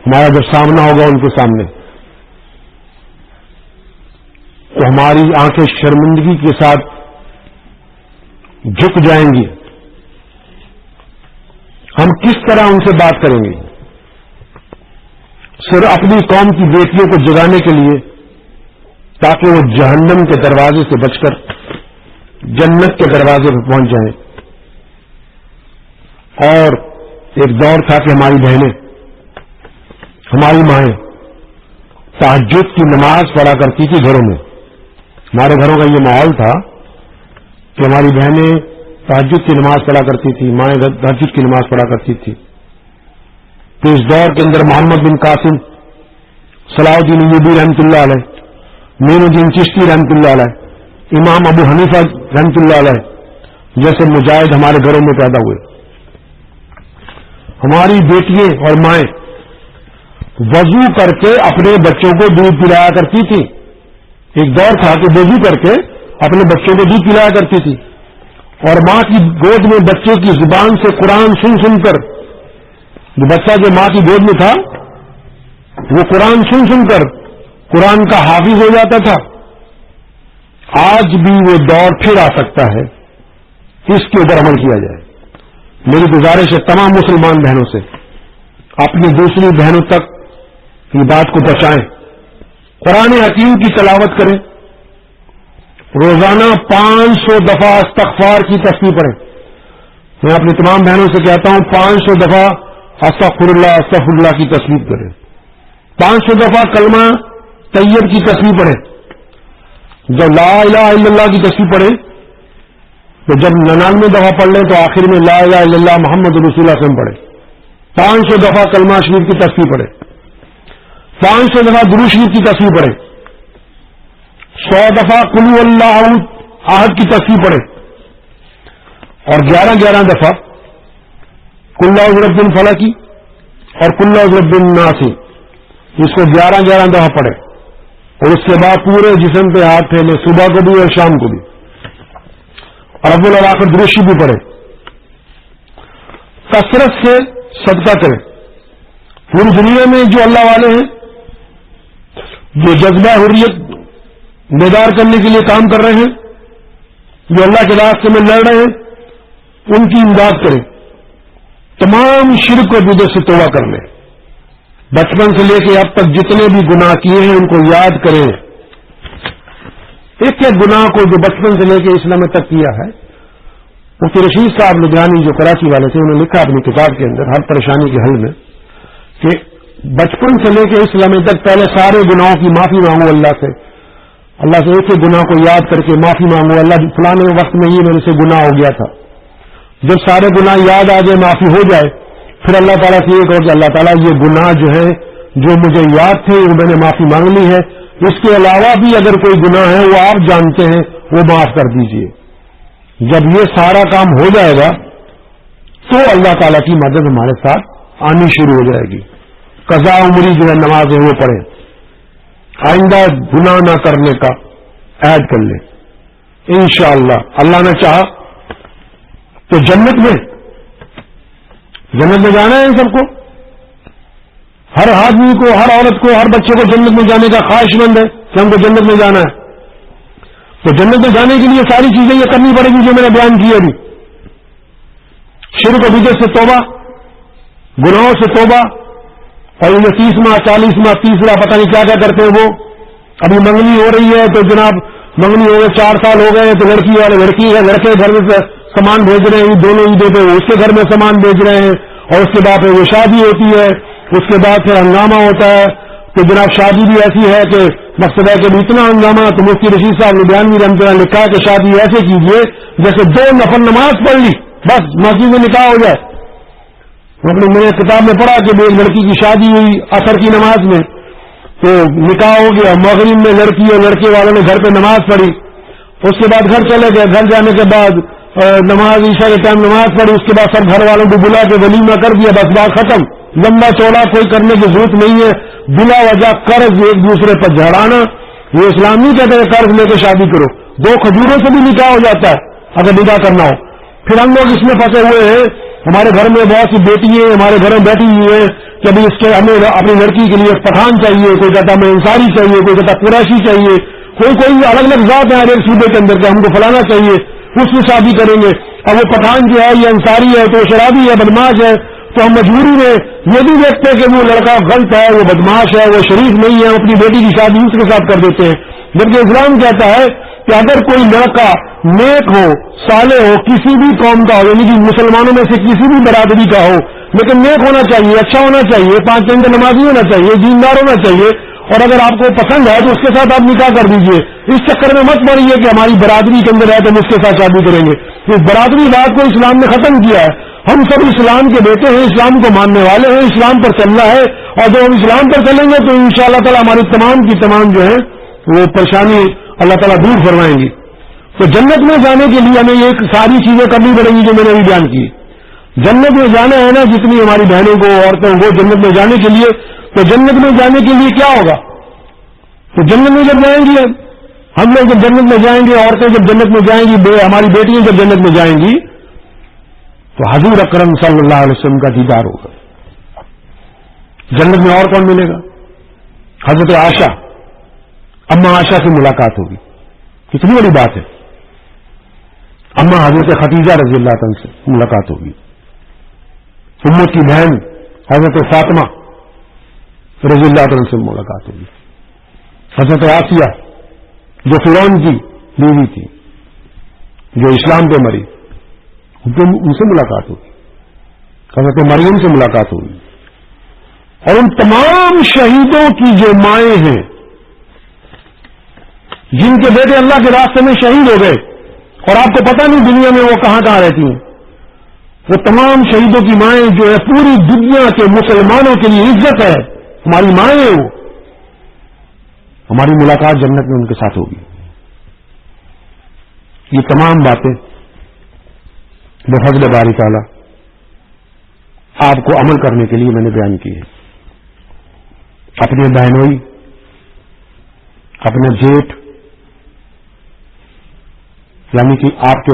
ہمارا جب سامنا ہوگا ان کے سامنے, تو ہماری آنکھیں شرمندگی کے ساتھ جھک جائیں گی. ہم کس طرح ان سے بات کریں گے؟ صرف اپنی قوم کی بیٹیوں کو جگانے کے لیے, تاکہ وہ جہنم کے دروازے سے بچ کر جنت کے دروازے پہ پہنچ جائیں. اور ایک دور تھا کہ ہماری بہنیں, ہماری مائیں تہجد کی نماز پڑھا کرتی تھی گھروں میں, ہمارے گھروں کا یہ ماحول تھا کہ ہماری بہنیں تہجد کی نماز پڑھا کرتی تھی، مائیں تہجد کی نماز پڑھا کرتی تھی. تو اس دور کے اندر محمد بن قاسم، صلاح الدین ایوبی رحمۃ اللہ علیہ، معین الدین چشتی رحمۃ اللہ علیہ، امام ابو حنیفہ رحمۃ اللہ علیہ جیسے مجاہد ہمارے گھروں میں پیدا ہوئے. ہماری بیٹیاں اور مائیں وضو کر کے اپنے بچوں کو دودھ پلایا کرتی تھی. ایک دور تھا کہ وضو کر کے اپنے بچوں کو دودھ پلایا کرتی تھی، اور ماں کی گود میں بچے کی زبان سے قرآن سن کر، جو بچہ جو ماں کی گود میں تھا وہ قرآن سن کر قرآن کا حافظ ہو جاتا تھا. آج بھی وہ دور پھر آ سکتا ہے، اس کے اوپر عمل کیا جائے. میری گزارش ہے تمام مسلمان بہنوں سے، اپنی دوسری بہنوں تک یہ بات کو پہنچائیں. قرآن حکیم کی تلاوت کریں، روزانہ 500 دفعہ استغفار کی تسبیح پڑھیں. میں اپنی تمام بہنوں سے کہتا ہوں 500 دفعہ استغفر اللہ کی تسبیح کریں، 500 دفعہ کلمہ طیب کی تسبیح پڑھیں. جب لا الہ الا اللہ کی تسبیح پڑھیں تو جب 99 دفعہ پڑھ لیں تو آخر میں لا الہ الا اللہ محمد رسول اللہ صلی اللہ علیہ وسلم پڑھیں. 500 دفعہ کلمہ شریف کی تسبیح پڑھیں، 500 دفعہ درود شریف کی تسبیح پڑھیں، 100 دفعہ قل هو اللہ احد کی تسبیح پڑھیں، اور 11 دفعہ قل اعوذ برب الفلق کی اور قل اعوذ برب الناس، اس کو 11 دفعہ پڑھیں. اور اس کے بعد پورے جسم پہ ہاتھ پھیلے، صبح کو بھی اور شام کو بھی، اور ابو الآخر درشی بھی پڑھیں. کثرت سے صدقہ کریں. پوری دنیا میں جو اللہ والے ہیں، جو جذبہ حریت بیدار کرنے کے لیے کام کر رہے ہیں، جو اللہ کے راستے میں لڑ رہے ہیں، ان کی امداد کریں. تمام شرک و بدعت سے توبہ کر لیں. بچپن سے لے کے اب تک جتنے بھی گناہ کیے ہیں ان کو یاد کریں. ایک گناہ کو جو بچپن سے لے کے اسلام تک کیا ہے. مفتی رشید صاحب لدھیانی جو کراچی والے تھے، انہوں نے لکھا اپنی کتاب کے اندر ہر پریشانی کے حل میں کہ بچپن سے لے کے اسلام تک پہلے سارے گناہوں کی معافی مانگو اللہ سے. اللہ سے ایک گناہ کو یاد کر کے معافی مانگو، اللہ فلانے وقت میں یہ میرے سے گناہ ہو گیا تھا. جب سارے گناہ یاد آ جائے، معافی ہو جائے، پھر اللہ تعالیٰ سے یہ کہو کہ اللہ تعالیٰ یہ گناہ جو ہے جو مجھے یاد تھے وہ میں نے معافی مانگ لی ہے، اس کے علاوہ بھی اگر کوئی گناہ ہے وہ آپ جانتے ہیں وہ معاف کر دیجئے. جب یہ سارا کام ہو جائے گا تو اللہ تعالیٰ کی مدد ہمارے ساتھ آنی شروع ہو جائے گی. قضا عمری جو ہے نماز ہے وہ پڑھیں، آئندہ گناہ نہ کرنے کا عہد کر لیں. انشاءاللہ اللہ نے چاہا تو جنت میں جانا ہے. سب کو، ہر آدمی کو، ہر عورت کو، ہر بچے کو جنت میں جانے کا خواہش مند ہے کہ ہم کو جنت میں جانا ہے. تو جنت میں جانے کے لیے ساری چیزیں یہ کرنی پڑے گی جو میں نے بیان کی ابھی. شرک و بدعت سے توبہ، گناہوں سے توبہ، اور یہ 30واں 40واں تیسرا پتہ نہیں کیا کیا کرتے ہیں وہ. ابھی منگنی ہو رہی ہے تو جناب منگنی ہو گئے 4 سال ہو گئے تو لڑکی والے لڑکی ہے، لڑکے گھر میں سامان بھیج رہے ہیں، دونوں عیدوں پہ اس کے گھر میں سامان بھیج رہے ہیں، اور اس کے بعد پھر وہ شادی ہوتی ہے، اس کے بعد پھر ہنگامہ ہوتا ہے. تو جناب شادی بھی ایسی ہے کہ مقصد ہے کہ اتنا ہنگامہ. تو مفتی رشید صاحب لدھیانوی رحمۃ اللہ نے لکھا کہ شادی ایسے کیجیے جیسے 2 نفل نماز پڑھ لی بس مسجد میں نکاح ہو جائے. میں نے کتاب میں پڑھا کہ ایک لڑکی کی شادی ہوئی عصر کی نماز میں، تو نکاح ہو گیا، مغرب میں لڑکی اور لڑکے والوں نے گھر پہ نماز پڑھی، اس کے بعد گھر چلے گئے، گھر جانے کے بعد نماز عشاء کے ٹائم نماز پڑھی، اس کے بعد سب گھر والوں کو بلا کے ولیمہ کر دیا، بس بات ختم. لمبا چوڑا کوئی کرنے کی ضرورت نہیں ہے. بلا وجہ قرض ایک دوسرے پر جھڑانا، یہ اسلام نہیں کہتے کہ قرض لے کے شادی کرو. 2 کھجوروں سے بھی نکاح ہو جاتا ہے اگر نکاح کرنا ہو. پھر ہم لوگ اس میں پھنسے ہوئے ہیں. ہمارے گھر میں بہت سی بیٹیاں ہمارے گھر میں بیٹھی ہوئی ہیں کہ ابھی اس کے ہمیں اپنی لڑکی کے لیے پٹھان چاہیے، کوئی کہتا ہمیں انصاری چاہیے، کوئی کہتا قریشی چاہیے، کوئی الگ الگ ذات ہے ہر ایک صوبے کے اندر کہ ہم کو فلانا چاہیے، اس سے شادی کریں گے. اب وہ پٹھان جو ہے یہ انصاری ہے تو شرابی ہے، بدماش ہے، تو ہم مجبوری میں یہ بھی دیکھتے ہیں کہ وہ لڑکا غلط ہے، وہ بدماش ہے، وہ شریف نہیں ہے، اپنی بیٹی کی شادی اس کے ساتھ کر دیتے ہیں. جبکہ اسلام کہتا ہے کہ اگر کوئی لڑکا نیک ہو، صالح ہو، کسی بھی قوم کا ہو، یعنی کہ مسلمانوں میں سے کسی بھی برادری کا ہو، لیکن نیک ہونا چاہیے، اچھا ہونا چاہیے، 5 ٹائم کا نمازی ہونا چاہیے، دیندار ہونا چاہیے، اور اگر آپ کو پسند ہے تو اس کے ساتھ آپ نکاح کر دیجئے. اس چکر میں مت پڑیے کہ ہماری برادری کے اندر ہے تو ہم اس کے ساتھ شادی کریں گے. اس برادری بات کو اسلام نے ختم کیا ہے. ہم سب اسلام کے بیٹے ہیں, اسلام کو ماننے والے ہیں, اسلام پر چلنا ہے, اور جب ہم اسلام پر چلیں گے تو انشاءاللہ تعالی ہماری تمام کی تمام جو ہے وہ پریشانی اللہ تعالیٰ دور فرمائیں گی. تو جنت میں جانے کے لیے ہمیں یہ ساری چیزیں کرنی پڑیں گی جو میں نے ابھی بیان کی. جنت میں جانا ہے نا, جتنی ہماری بہنوں کو عورتوں کو جنت میں جانے کے لیے, تو جنت میں جانے کے لیے کیا ہوگا؟ تو جنت میں جب جائیں گی ہم لوگ, جب جنت میں جائیں گے, عورتیں جب جنت میں جائیں گی, ہماری بیٹیاں جب جنت میں جائیں گی, تو حضور اکرم صلی اللہ علیہ وسلم کا دیدار ہوگا. جنت میں اور کون ملے گا؟ حضرت عائشہ, اما عائشہ سے ملاقات ہوگی. کتنی بڑی بات ہے. اما حضرت خدیجہ رضی اللہ عنہ سے ملاقات ہوگی. امت کی بہن حضرت فاطمہ رضی اللہ عنہ سے ملاقات ہوگی. حضرت آسیہ جو فرعون کی بیوی تھی, جو اسلام پہ مری, ان سے ملاقات ہوگی. حضرت مریم سے ملاقات ہوگی. اور ان تمام شہیدوں کی جو مائیں ہیں جن کے بیٹے اللہ کے راستے میں شہید ہو گئے, اور آپ کو پتہ نہیں دنیا میں وہ کہاں کہاں رہتی ہیں, وہ تمام شہیدوں کی مائیں جو ہے پوری دنیا کے مسلمانوں کے لیے عزت ہے, ہماری مائیں ہیں وہ, ہماری ملاقات جنت میں ان کے ساتھ ہوگی. یہ تمام باتیں بفضل باری تعالی آپ کو عمل کرنے کے لیے میں نے بیان کی ہے. اپنے بہنوئی, اپنا جیٹ, یعنی کہ آپ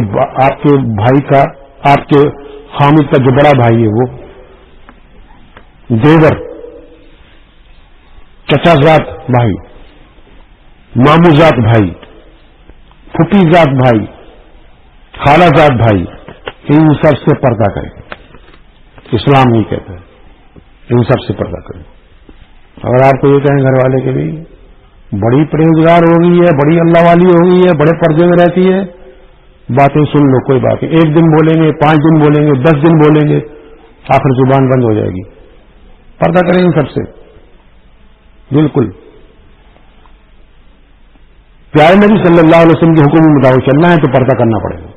کے بھائی کا, آپ کے خامد کا جو بڑا بھائی ہے وہ, دیور, چچا زاد بھائی, مامو زاد بھائی, پھوپھی زاد بھائی, خالہ زاد بھائی, ان سب سے پردہ کریں. اسلام نہیں کہتا ہے, ان سب سے پردہ کریں. اگر آپ کو یہ کہیں گھر والے کے بھی بڑی پرہیزگار ہو گئی ہے, بڑی اللہ والی ہو گئی ہے, بڑے پردے میں رہتی ہے, باتیں سن لو, کوئی بات نہیں. 1 دن بولیں گے, 5 دن بولیں گے, 10 دن بولیں گے, آخر زبان بند ہو جائے گی. پردہ کریں ان سب سے, بالکل. پیارے نبی صلی اللہ علیہ وسلم کے حکم کے مطابق چلنا ہے تو پردہ کرنا پڑے گا.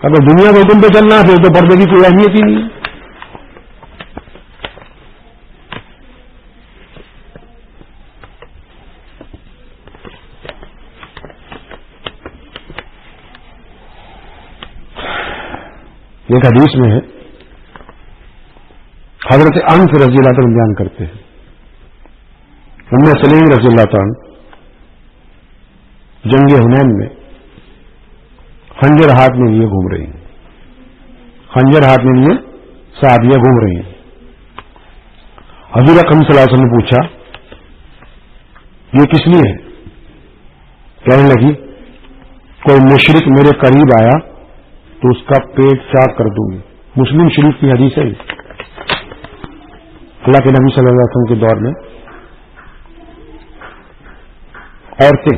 اگر دنیا کے حکم پہ چلنا ہے پھر تو پردے کی کوئی اہمیت ہی نہیں ہے. ایک حدیث میں ہے, حضرت انس رضی اللہ عنہ بیان کرتے ہیں, ام سلیم رضی اللہ عنہ جنگ حنین میں خنجر ہاتھ میں لیے گھوم رہی ہیں, خنجر ہاتھ میں لیے صحابیہ گھوم رہی ہیں. حضور اکرم صلی اللہ علیہ وسلم نے پوچھا یہ کس لیے ہے؟ کہنے لگی کوئی مشرک میرے قریب آیا تو اس کا پیٹ چاک کر دوں گی. مسلم شریف کی حدیث ہے. اللہ کے نبی صلی اللہ علیہ وسلم کے دور میں عورتیں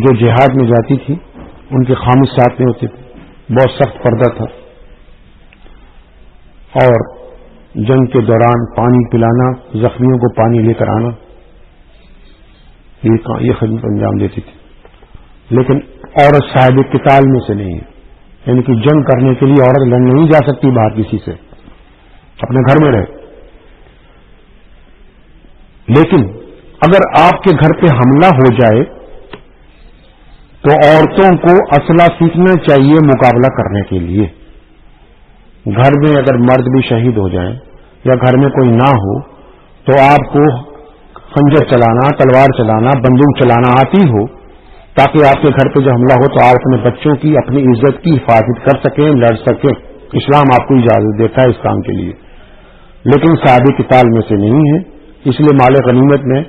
جو جہاد میں جاتی تھی ان کے خامد ساتھ میں ہوتے تھے, بہت سخت پردہ تھا, اور جنگ کے دوران پانی پلانا, زخمیوں کو پانی لے کر آنا, یہ خدمت انجام دیتی تھی. لیکن عورت صاحب قتال میں سے نہیں ہے, یعنی کہ جنگ کرنے کے لیے عورت لڑنے نہیں جا سکتی باہر کسی سے, اپنے گھر میں رہے. لیکن اگر آپ کے گھر پہ حملہ ہو جائے تو عورتوں کو اسلحہ سیکھنا چاہیے مقابلہ کرنے کے لیے. گھر میں اگر مرد بھی شہید ہو جائیں یا گھر میں کوئی نہ ہو تو آپ کو خنجر چلانا, تلوار چلانا, بندوق چلانا آتی ہو, تاکہ آپ کے گھر پہ جو حملہ ہو تو آپ اپنے بچوں کی, اپنی عزت کی حفاظت کر سکیں, لڑ سکیں. اسلام آپ کو اجازت دیتا ہے اس کام کے لیے. لیکن صحابہ قتال میں سے نہیں ہے, اس لیے مال غنیمت میں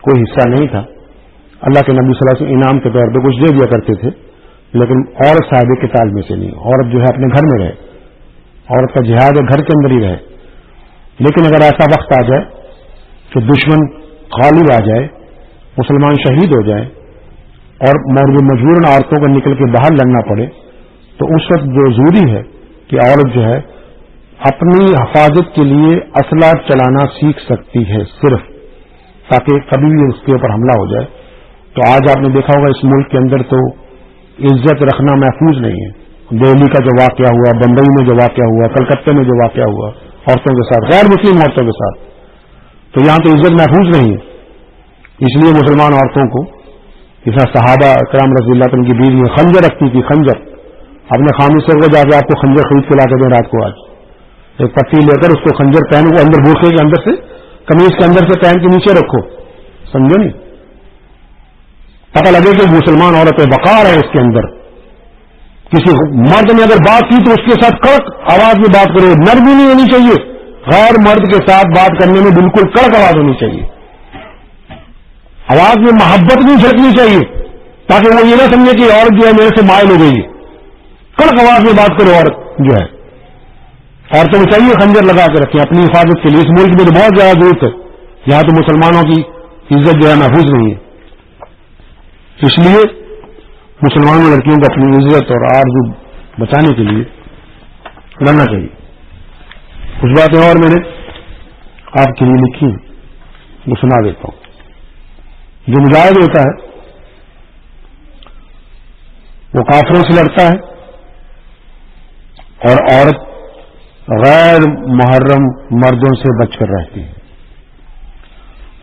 کوئی حصہ نہیں تھا. اللہ کے نبی صلی اللہ علیہ وسلم انعام کے طور پہ کچھ دے دیا کرتے تھے, لیکن عورت صحابہ قتال میں سے نہیں. عورت جو ہے اپنے گھر میں رہے, عورت کا جہاد ہے گھر کے اندر ہی رہے. لیکن اگر ایسا وقت آ جائے کہ دشمن غالب آ جائے, مسلمان شہید ہو جائے اور مجبوراً عورتوں کو نکل کے باہر لڑنا پڑے, تو اس وقت جو ضروری ہے کہ عورت جو ہے اپنی حفاظت کے لیے اسلحہ چلانا سیکھ سکتی ہے صرف. تاکہ کبھی بھی اس کے اوپر حملہ ہو جائے. تو آج آپ نے دیکھا ہوگا اس ملک کے اندر تو عزت رکھنا محفوظ نہیں ہے. دہلی کا جو واقعہ ہوا، بمبئی میں جو واقعہ ہوا، کلکتے میں جو واقعہ ہوا عورتوں کے ساتھ، غیر مسلم عورتوں کے ساتھ، تو یہاں تو عزت محفوظ نہیں ہے. اس لیے مسلمان عورتوں کو جس طرح صحابہ کرام رضی اللہ عنہ کی بیوی خنجر رکھتی تھی، خنجر اپنے خامد سے وہ جا کے آپ کو خنجر خرید کے لا کے دیں رات کو. آج ایک پٹی لے کر اس کو خنجر پہن کو اندر بھوسے کے اندر سے قمیض کے اندر سے پہن کے نیچے رکھو. سمجھو نہیں، پتہ لگے کہ مسلمان عورتیں وقار ہے اس کے اندر. کسی مرد نے اگر بات کی تو اس کے ساتھ کڑک آواز میں بات کرو، نرمی نہیں ہونی چاہیے. غیر مرد کے ساتھ بات کرنے میں بالکل کڑک آواز ہونی چاہیے. آواز میں محبت نہیں جھلکنی چاہیے تاکہ وہ یہ نہ سمجھے کہ عورت جو ہے میرے سے مائل ہو گئی ہے. کڑک آواز میں بات کرو. عورت جو ہے عورتوں کو چاہیے خنجر لگا کے رکھیں اپنی حفاظت کے لیے. اس ملک میں تو بہت زیادہ ضرورت ہے. یہاں تو مسلمانوں کی عزت جو ہے محفوظ نہیں ہے. اس لیے مسلمانوں لڑکیوں کو اپنی عزت اور آرزو بچانے کے لیے لڑنا چاہیے. کچھ باتیں اور میں نے آپ کے لیے لکھی وہ سنا دیتا ہوں. جو مجاہد ہوتا ہے وہ کافروں سے لڑتا ہے اور عورت غیر محرم مردوں سے بچ کر رہتی ہے.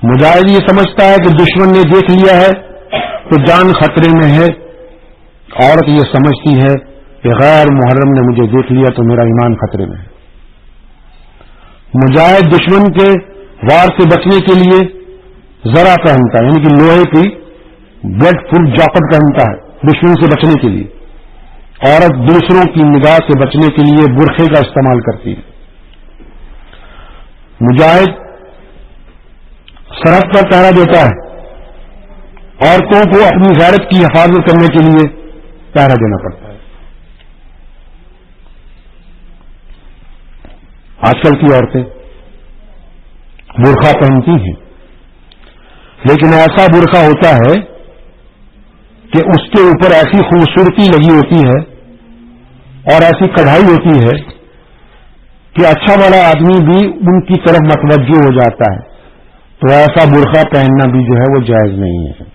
مجاہد یہ سمجھتا ہے کہ دشمن نے دیکھ لیا ہے تو جان خطرے میں ہے. عورت یہ سمجھتی ہے کہ غیر محرم نے مجھے دیکھ لیا تو میرا ایمان خطرے میں ہے. مجاہد دشمن کے وار سے بچنے کے لیے ذرا پہنتا ہے، یعنی کہ لوہے کی بلٹ پروف جاکٹ پہنتا ہے دشمن سے بچنے کے لیے. عورت دوسروں کی نگاہ سے بچنے کے لیے برقعے کا استعمال کرتی ہے. مجاہد سرحد پر پہرا دیتا ہے. عورتوں کو اپنی غیرت کی حفاظت کرنے کے لیے پہرا دینا پڑتا ہے. آج کل کی عورتیں برقع پہنتی ہیں لیکن ایسا برقع ہوتا ہے کہ اس کے اوپر ایسی خوبصورتی لگی ہوتی ہے اور ایسی کڑھائی ہوتی ہے کہ اچھا والا آدمی بھی ان کی طرف متوجہ ہو جاتا ہے. تو ایسا برقع پہننا بھی جو ہے وہ جائز نہیں ہے.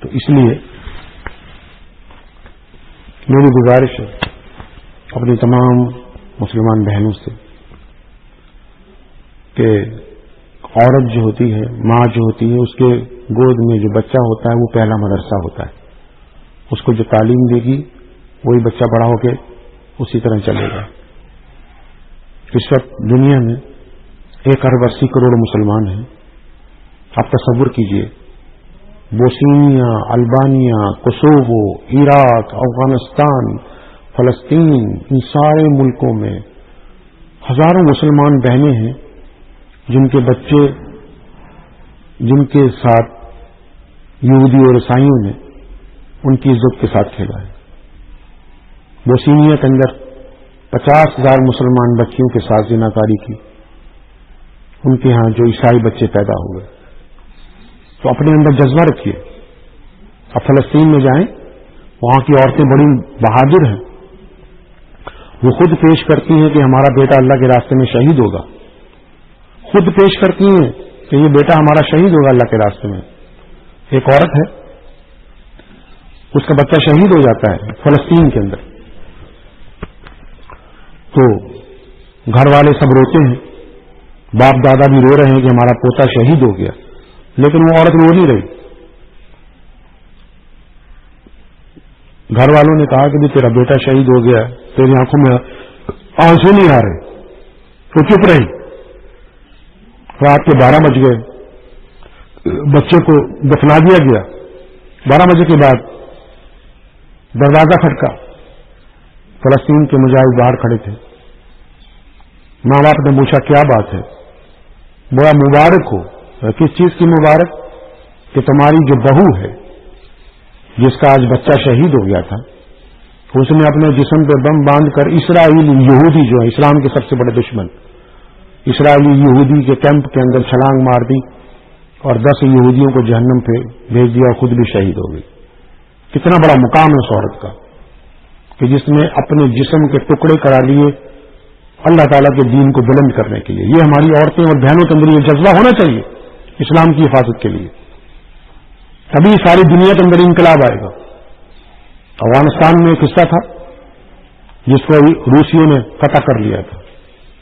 تو اس لیے میری گزارش ہے اپنی تمام مسلمان بہنوں سے کہ عورت جو ہوتی ہے، ماں جو ہوتی ہے، اس کے گود میں جو بچہ ہوتا ہے وہ پہلا مدرسہ ہوتا ہے. اس کو جو تعلیم دے گی وہی بچہ بڑا ہو کے اسی طرح چلے گا. اس وقت دنیا میں 1 ارب 80 کروڑ مسلمان ہیں. آپ تصور کیجئے بوسنیا، البانیہ، کوسوو، عراق، افغانستان، فلسطین، ان سارے ملکوں میں ہزاروں مسلمان بہنیں ہیں جن کے بچے جن کے ساتھ یہودی اور عیسائیوں نے ان کی عزت کے ساتھ کھیلا ہے. بوسنیا کے اندر 50,000 مسلمان بچیوں کے ساتھ زناکاری کی. ان کے ہاں جو عیسائی بچے پیدا ہوئے. تو اپنے اندر جذبہ رکھیے. اب فلسطین میں جائیں، وہاں کی عورتیں بڑی بہادر ہیں. وہ خود پیش کرتی ہیں کہ ہمارا بیٹا اللہ کے راستے میں شہید ہوگا. خود پیش کرتی ہیں کہ یہ بیٹا ہمارا شہید ہوگا اللہ کے راستے میں. ایک عورت ہے، اس کا بچہ شہید ہو جاتا ہے فلسطین کے اندر. تو گھر والے سب روتے ہیں، باپ دادا بھی رو رہے ہیں کہ ہمارا پوتا شہید ہو گیا، لیکن وہ عورت رو نہیں رہی. گھر والوں نے کہا کہ بھی تیرا بیٹا شہید ہو گیا، تیری آنکھوں میں آنسو نہیں آ رہے. تو چپ رہی. رات کے 12 بج گئے، بچے کو دفنا دیا گیا. 12 بجے کے بعد دروازہ کھٹکا. فلسطین کے مجاہد باہر کھڑے تھے. ماں باپ نے پوچھا کیا بات ہے؟ بڑا مبارک ہو. کس چیز کی مبارک؟ کہ تمہاری جو بہو ہے جس کا آج بچہ شہید ہو گیا تھا، اس نے اپنے جسم پہ بم باندھ کر اسرائیلی یہودی جو ہے اسلام کے سب سے بڑے دشمن اسرائیلی یہودی کے کیمپ کے اندر چھلانگ مار دی اور 10 یہودیوں کو جہنم پہ بھیج دیا اور خود بھی شہید ہو گئی. کتنا بڑا مقام ہے اس عورت کا کہ جس نے اپنے جسم کے ٹکڑے کرا لیے اللہ تعالیٰ کے دین کو بلند کرنے کے لیے. یہ ہماری عورتیں اور بہنوں کے اندر یہ جذبہ ہونا چاہیے اسلام کی حفاظت کے لیے. تبھی ساری دنیا کے اندر انقلاب آئے گا. افغانستان میں ایک حصہ تھا جس کو روسیوں نے فتح کر لیا تھا,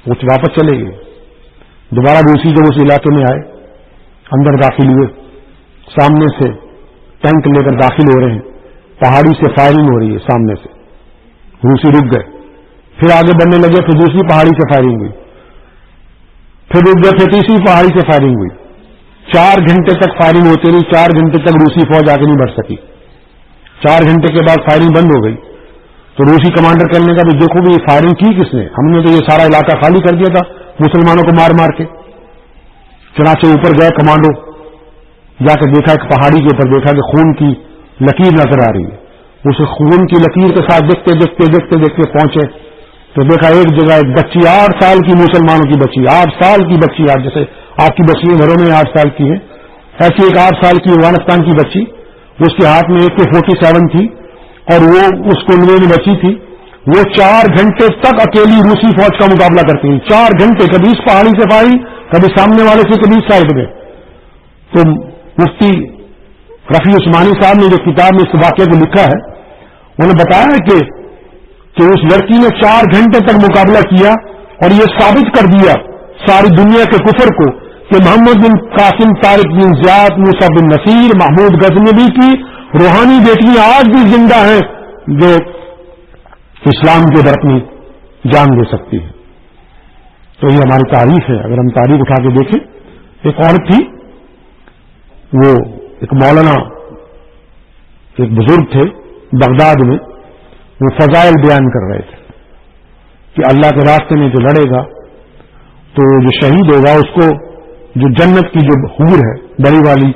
وہ واپس چلے گئے. دوبارہ روسی جب اس علاقے میں آئے, اندر داخل ہوئے, سامنے سے ٹینک لے کر داخل ہو رہے ہیں, پہاڑی سے فائرنگ ہو رہی ہے سامنے سے. روسی رک گئے, پھر آگے بڑھنے لگے, پھر دوسری پہاڑی سے فائرنگ ہوئی, پھر رک گئے, پھر تیسری پہاڑی سے فائرنگ ہوئی. 4 گھنٹے تک فائرنگ ہوتی رہی. 4 گھنٹے تک روسی فوج آگے نہیں بڑھ سکی. 4 گھنٹے کے بعد فائرنگ بند ہو گئی. تو روسی کمانڈر کہنے کا بھی دیکھو بھی یہ فائرنگ کی کس نے, ہم نے تو یہ سارا علاقہ خالی کر دیا تھا مسلمانوں کو مار مار کے. چنانچہ اوپر گئے کمانڈو, جا کے دیکھا ایک پہاڑی کے اوپر, دیکھا کہ خون کی لکیر نظر آ رہی ہے. اس خون کی لکیر کے ساتھ دیکھتے دیکھتے دیکھتے دیکھتے پہنچے تو دیکھا ایک جگہ ایک بچی, 8 سال کی مسلمانوں کی بچی, 8 سال کی بچی, جیسے آپ کی بچیاں گھروں میں 8 سال کی ہیں, ایسی ایک 8 سال کی افغانستان کی بچی, اس کے ہاتھ میں AK-47 تھی اور وہ اس کنویں میں بچی تھی. وہ 4 گھنٹے تک اکیلی روسی فوج کا مقابلہ کرتی ہیں. 4 گھنٹے, کبھی اس پہاڑی سے فائرنگ, کبھی سامنے والے سے, کبھی اس سائڈ میں. تو مفتی رفیع عثمانی صاحب نے جو کتاب میں اس واقعے کو لکھا ہے, انہوں نے بتایا کہ اس لڑکی نے 4 گھنٹے تک مقابلہ کیا اور یہ ثابت کر دیا ساری دنیا کے کفر کو کہ محمد بن قاسم, طارق بن زیاد, موسیٰ بن نصیر, محمود غزنوی کی روحانی بیٹیاں آج بھی زندہ ہیں جو اسلام کے در اپنی جان دے سکتی ہے. تو یہ ہماری تاریخ ہے. اگر ہم تاریخ اٹھا کے دیکھیں, ایک عورت تھی, وہ ایک مولانا, ایک بزرگ تھے بغداد میں, وہ فضائل بیان کر رہے تھے کہ اللہ کے راستے میں جو لڑے گا تو جو شہید ہوگا اس کو جو جنت کی جو حور ہے بڑی والی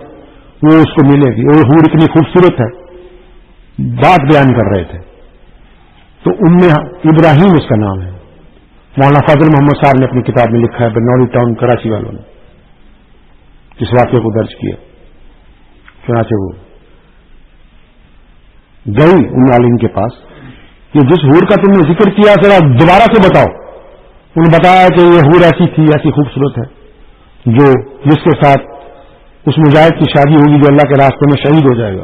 وہ اس کو ملے گی, اور حور اتنی خوبصورت ہے. بات بیان کر رہے تھے. تو ابراہیم اس کا نام ہے. مولانا فضل محمد صاحب نے اپنی کتاب میں لکھا ہے, بنوری ٹاؤن کراچی والوں نے اس واقعے کو درج کیا. چنانچہ وہ گئی ان عالم کے پاس کہ جس حور کا تم نے ذکر کیا ذرا دوبارہ سے بتاؤ. انہوں نے بتایا کہ یہ حور ایسی تھی, ایسی خوبصورت ہے, جو جس کے ساتھ اس مجاہد کی شادی ہوگی جو اللہ کے راستے میں شہید ہو جائے گا.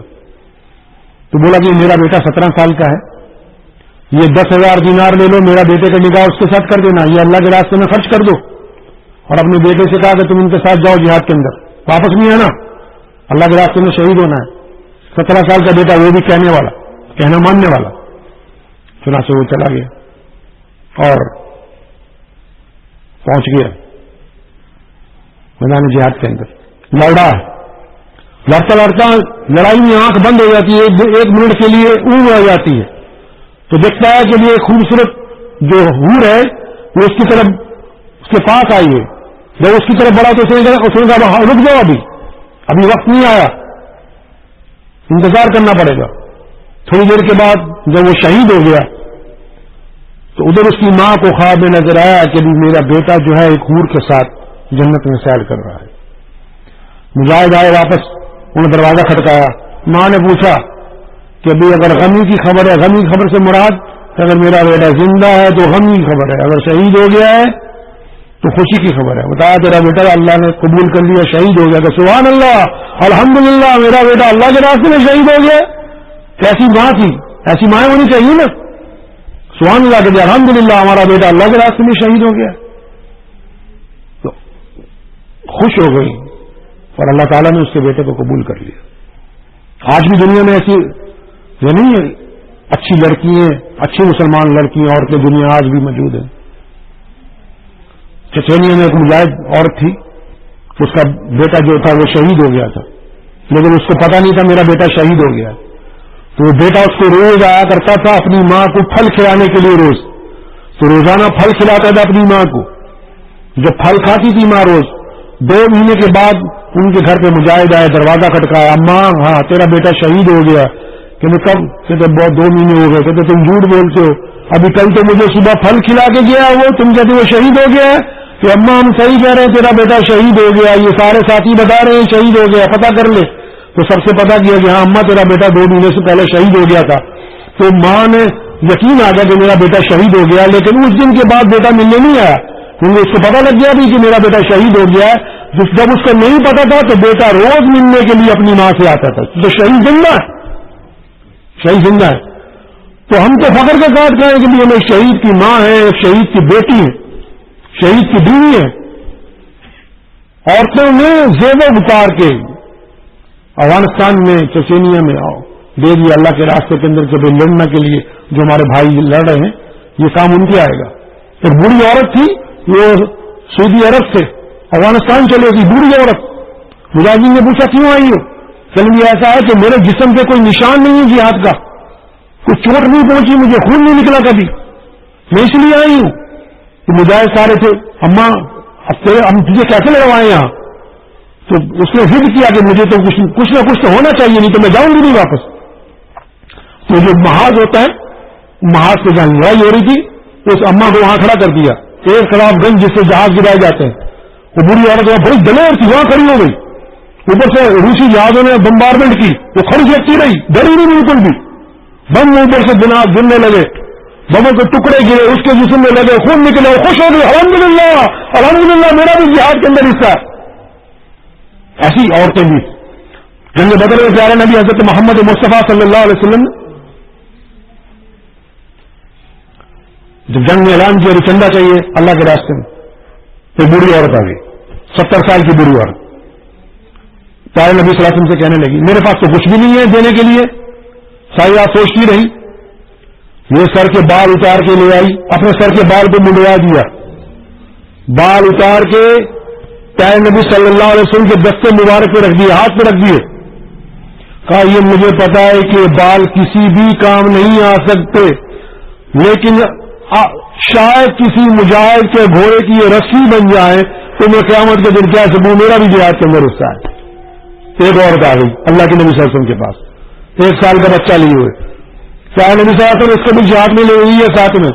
تو بولا کہ میرا بیٹا 17 سال کا ہے, یہ 10,000 دینار لے لو, میرا بیٹے کا نکاح اس کے ساتھ کر دینا, یہ اللہ کے راستے میں خرچ کر دو. اور اپنے بیٹے سے کہا کہ تم ان کے ساتھ جاؤ جہاد کے اندر, واپس نہیں آنا, اللہ کے راستے میں شہید ہونا ہے. 17 سال کا بیٹا, وہ بھی کہنے والا, کہنا ماننے والا. چنانچہ وہ چلا گیا اور پہنچ گیا میدان جہاد کے اندر. لڑا, لڑتا لڑتا لڑائی میں آنکھ بند ہو جاتی ہے, 1 منٹ کے لیے اونگ آ جاتی ہے. تو دیکھتا ہے کہ یہ خوبصورت جو حور ہے وہ اس کی طرف, اس کے پاس آئی ہے. جب اس کی طرف بڑھا تو اس نے کہا رک جاؤ, ابھی وقت نہیں آیا, انتظار کرنا پڑے گا. تھوڑی دیر کے بعد جب وہ شہید ہو گیا تو ادھر اس کی ماں کو خواب میں نظر آیا کہ میرا بیٹا جو ہے ایک حور کے ساتھ جنت میں سیر کر رہا ہے. مجاہد آئے واپس, انہوں نے دروازہ کھٹکایا. ماں نے پوچھا کہ ابھی اگر غمی کی خبر ہے, غمی کی خبر سے مراد اگر میرا بیٹا زندہ ہے تو غم کی خبر ہے, اگر شہید ہو گیا ہے تو خوشی کی خبر ہے. بتایا تیرا بیٹا اللہ نے قبول کر لیا, شہید ہو گیا. کہ سبحان اللہ, الحمدللہ, میرا بیٹا اللہ کے راستے میں شہید ہو گیا. ایسی ماں تھی, ایسی مائیں ہونی چاہیے نا. سبحان اللہ کہ الحمدللہ ہمارا بیٹا اللہ کے راستے میں شہید ہو گیا. تو خوش ہو گئی اور اللہ تعالیٰ نے اس کے بیٹے کو قبول کر لیا. آج بھی دنیا میں ایسی یہ نہیں ہے, اچھی لڑکیاں, اچھی مسلمان لڑکیاں, عورتیں دنیا آج بھی موجود ہیں. چچینیا میں ایک مجاہد عورت تھی, اس کا بیٹا جو تھا وہ شہید ہو گیا تھا, لیکن اس کو پتا نہیں تھا میرا بیٹا شہید ہو گیا. تو وہ بیٹا اس کو روز آیا کرتا تھا اپنی ماں کو پھل کھلانے کے لیے روز. تو روزانہ پھل کھلاتا تھا اپنی ماں کو. جب پھل کھاتی تھی ماں روز, 2 مہینے کے بعد ان کے گھر پہ مجاہد آئے, دروازہ کھٹکایا, اماں ہاں تیرا بیٹا شہید ہو گیا. کہ میں کب؟ کہتے بہت 2 مہینے ہو گئے. کہتے تم جھوٹ بولتے ہو, ابھی کل تو مجھے صبح پھل کھلا کے گیا وہ, تم کہتے وہ شہید ہو گیا ہے. کہ اماں ہم صحیح کہہ رہے ہیں, تیرا بیٹا شہید ہو گیا, یہ سارے ساتھی بتا رہے ہیں شہید ہو گیا, پتہ کر لے. تو سب سے پتا کیا کہ ہاں اماں تیرا بیٹا 2 مہینے سے پہلے شہید ہو گیا تھا. تو ماں نے یقین آ گیا کہ میرا بیٹا شہید ہو گیا، لیکن اس دن کے بعد بیٹا ملنے نہیں آیا، کیونکہ اس کو پتا لگ گیا بھی کہ میرا بیٹا شہید ہو گیا ہے۔ جب اس کو نہیں پتا تھا تو بیٹا روز ملنے کے لیے اپنی ماں سے آتا تھا، تو شہید زندہ ہے، شہید زندہ ہے۔ تو ہم تو فخر کے ساتھ کہیں کہ ہمیں شہید کی ماں ہے، شہید کی بیٹی ہے، شہید کی بیوی ہے۔ عورتوں نے زیور اتار کے افغانستان میں چچینیا میں دے دیا اللہ کے راستے کے اندر کبھی لڑنے کے لیے، جو ہمارے بھائی لڑ رہے ہیں، یہ کام ان کے آئے گا۔ ایک بوڑھی عورت تھی، وہ سعودی عرب سے افغانستان چلے گی، بوڑھی عورت۔ مجاہدین نے پوچھا کیوں آئی ہو؟ چلیے ایسا ہے کہ میرے جسم پہ کوئی نشان نہیں ہے جہاد کا، کوئی چوٹ نہیں پہنچی، مجھے خون نہیں نکلا کبھی، میں اس لیے آئی ہوں۔ تو مجاہد سارے تھے، اماں ہم تجھے کیسے لڑوائے یہاں؟ تو اس نے ضد کیا کہ مجھے تو کچھ نہ کچھ تو ہونا چاہیے، نہیں تو میں جاؤں گی نہیں واپس۔ تو جو محاذ ہوتا ہے، محاذ سے جہاں لڑائی ہو رہی تھی، اس اماں کو وہاں کھڑا کر دیا، ایئر خلاف گنج جس سے جہاز گرائے جاتے ہیں۔ وہ بری عورت وہاں بڑی دلیر تھی، وہاں کھڑی ہو گئی، اوپر سے روسی جہازوں نے بمبارمنٹ کی، وہ کھڑی دیکھتی رہی، ڈری نہیں بالکل بھی۔ بم اوپر سے گرنے لگے، بموں کے ٹکڑے گرے، اس کے جسم میں لگے، خون نکلے، وہ خوش ہو گئی، الحمدللہ الحمدللہ میرا بھی جہاد کے اندر حصہ ہے۔ ایسی عورتیں بھی جنگ بدر میں پیارے نبی حضرت محمد مصطفیٰ صلی اللہ علیہ وسلم جب جنگ میں اعلان کیا کہ چندہ چاہیے اللہ کے راستے میں، تو بوڑھی عورت آ گئی، 70 سال کی بوڑھی عورت، پیارے نبی صلی اللہ علیہ وسلم سے کہنے لگی میرے پاس تو کچھ بھی نہیں ہے دینے کے لیے۔ ساری رات سوچتی رہی، یہ سر کے بال اتار کے لے آئی، اپنے سر کے بال کو منڈوا دیا، بال اتار کے پیارے نبی صلی اللہ علیہ وسلم کے دستے مبارک پہ رکھ دیے، ہاتھ پہ رکھ دیے، کہا یہ مجھے پتا ہے کہ بال کسی بھی کام نہیں آ سکتے، لیکن شاید کسی مجاہد کے گھوڑے کی یہ رسی بن جائے تو میں قیامت کے دن کیا سکوں، میرا بھی جہاد کے اندر حصہ ہے۔ ایک عورت آ گئی اللہ کے نبی صلی اللہ علیہ وسلم کے پاس، 1 سال کا بچہ لیے ہوئے، پیارے نبی صلی اللہ علیہ وسلم اس کو بھی جہاد میں لے ہوئی ہے ساتھ میں۔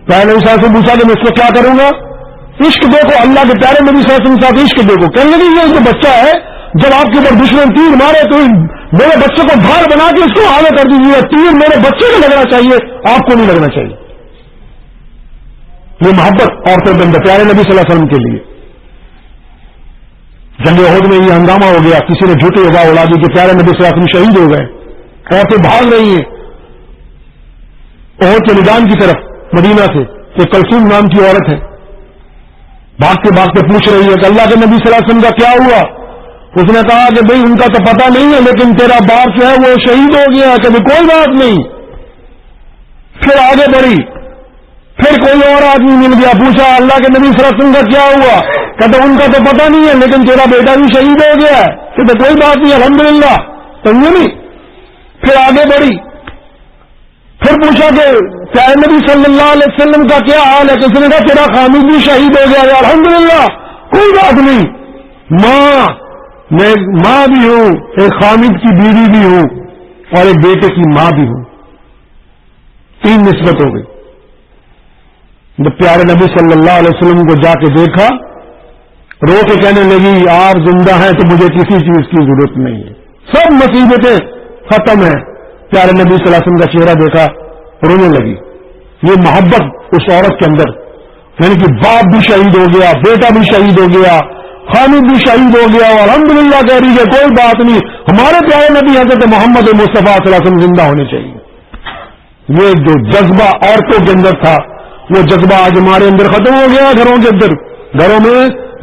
پیارے نبی صلی اللہ علیہ وسلم پوچھا کہ میں اس کو کیا کروں گا؟ عشق دیکھو اللہ کے پیارے نبی صلی اللہ علیہ وسلم کے ساتھ عشق دیکھو، کہنے لگی یہ جو بچہ ہے جب آپ کے اوپر دشمن تیر مارے تو میرے بچے کو ڈھال بنا کے اس کو آگے کر دیجیے، تیر میرے بچے کو لگنا چاہیے، آپ کو نہیں لگنا چاہیے۔ یہ محبت عورتوں کے اندر پیارے نبی صلی اللہ علیہ وسلم کے لیے۔ جنگ احد میں یہ ہنگامہ ہو گیا، کسی نے جھوٹی افواہ اڑا دی کہ پیارے نبی صلی اللہ علیہ وسلم شہید ہو گئے، عورتیں بھاگ رہی ہیں احد کے میدان کی طرف مدینہ سے، ایک کلثوم نام کی عورت ہے، بھاگتے بھاگتے پوچھ رہی ہے کہ اللہ کے نبی صلی اللہ علیہ وسلم کا کیا ہوا؟ اس نے کہا کہ بھئی ان کا تو پتہ نہیں ہے، لیکن تیرا باپ جو ہے وہ شہید ہو گیا، کبھی کوئی بات نہیں۔ پھر آگے بڑھی، پھر کوئی اور آدمی مل گیا، پوچھا اللہ کے نبی صلی اللہ علیہ وسلم کا کیا ہوا؟ کہتے ان کا تو پتہ نہیں ہے، لیکن تیرا بیٹا بھی شہید ہو گیا ہے، کہتے کوئی بات نہیں الحمدللہ، سمجھے نہیں؟ پھر آگے بڑھی، پھر پوچھا کہ پیارے نبی صلی اللہ علیہ وسلم کا کیا حال ہے؟ کسی نے کہا تیرا خامد بھی شہید ہو گیا ہے، الحمدللہ کوئی بات نہیں، میں ماں بھی ہوں، ایک خامد کی بیوی بھی ہوں اور ایک بیٹے کی ماں بھی ہوں، 3 نسبت ہو گئی۔ جب پیارے نبی صلی اللہ علیہ وسلم کو جا کے دیکھا، رو کے کہنے لگی آپ زندہ ہیں تو مجھے کسی چیز کی ضرورت نہیں ہے، سب مصیبتیں ختم ہیں۔ پیارے نبی صلی اللہ علیہ وسلم کا چہرہ دیکھا، رونے لگی۔ یہ محبت اس عورت کے اندر، یعنی کہ باپ بھی شہید ہو گیا، بیٹا بھی شہید ہو گیا، خامد بھی شہید ہو گیا، اور الحمدللہ کہہ رہی ہے کوئی بات نہیں، ہمارے پیارے نبی حضرت محمد مصطفیٰ صلی اللہ علیہ وسلم زندہ ہونے چاہیے۔ یہ جو جذبہ عورتوں کے اندر تھا، وہ جذبہ آج ہمارے اندر ختم ہو گیا۔ گھروں کے اندر، گھروں میں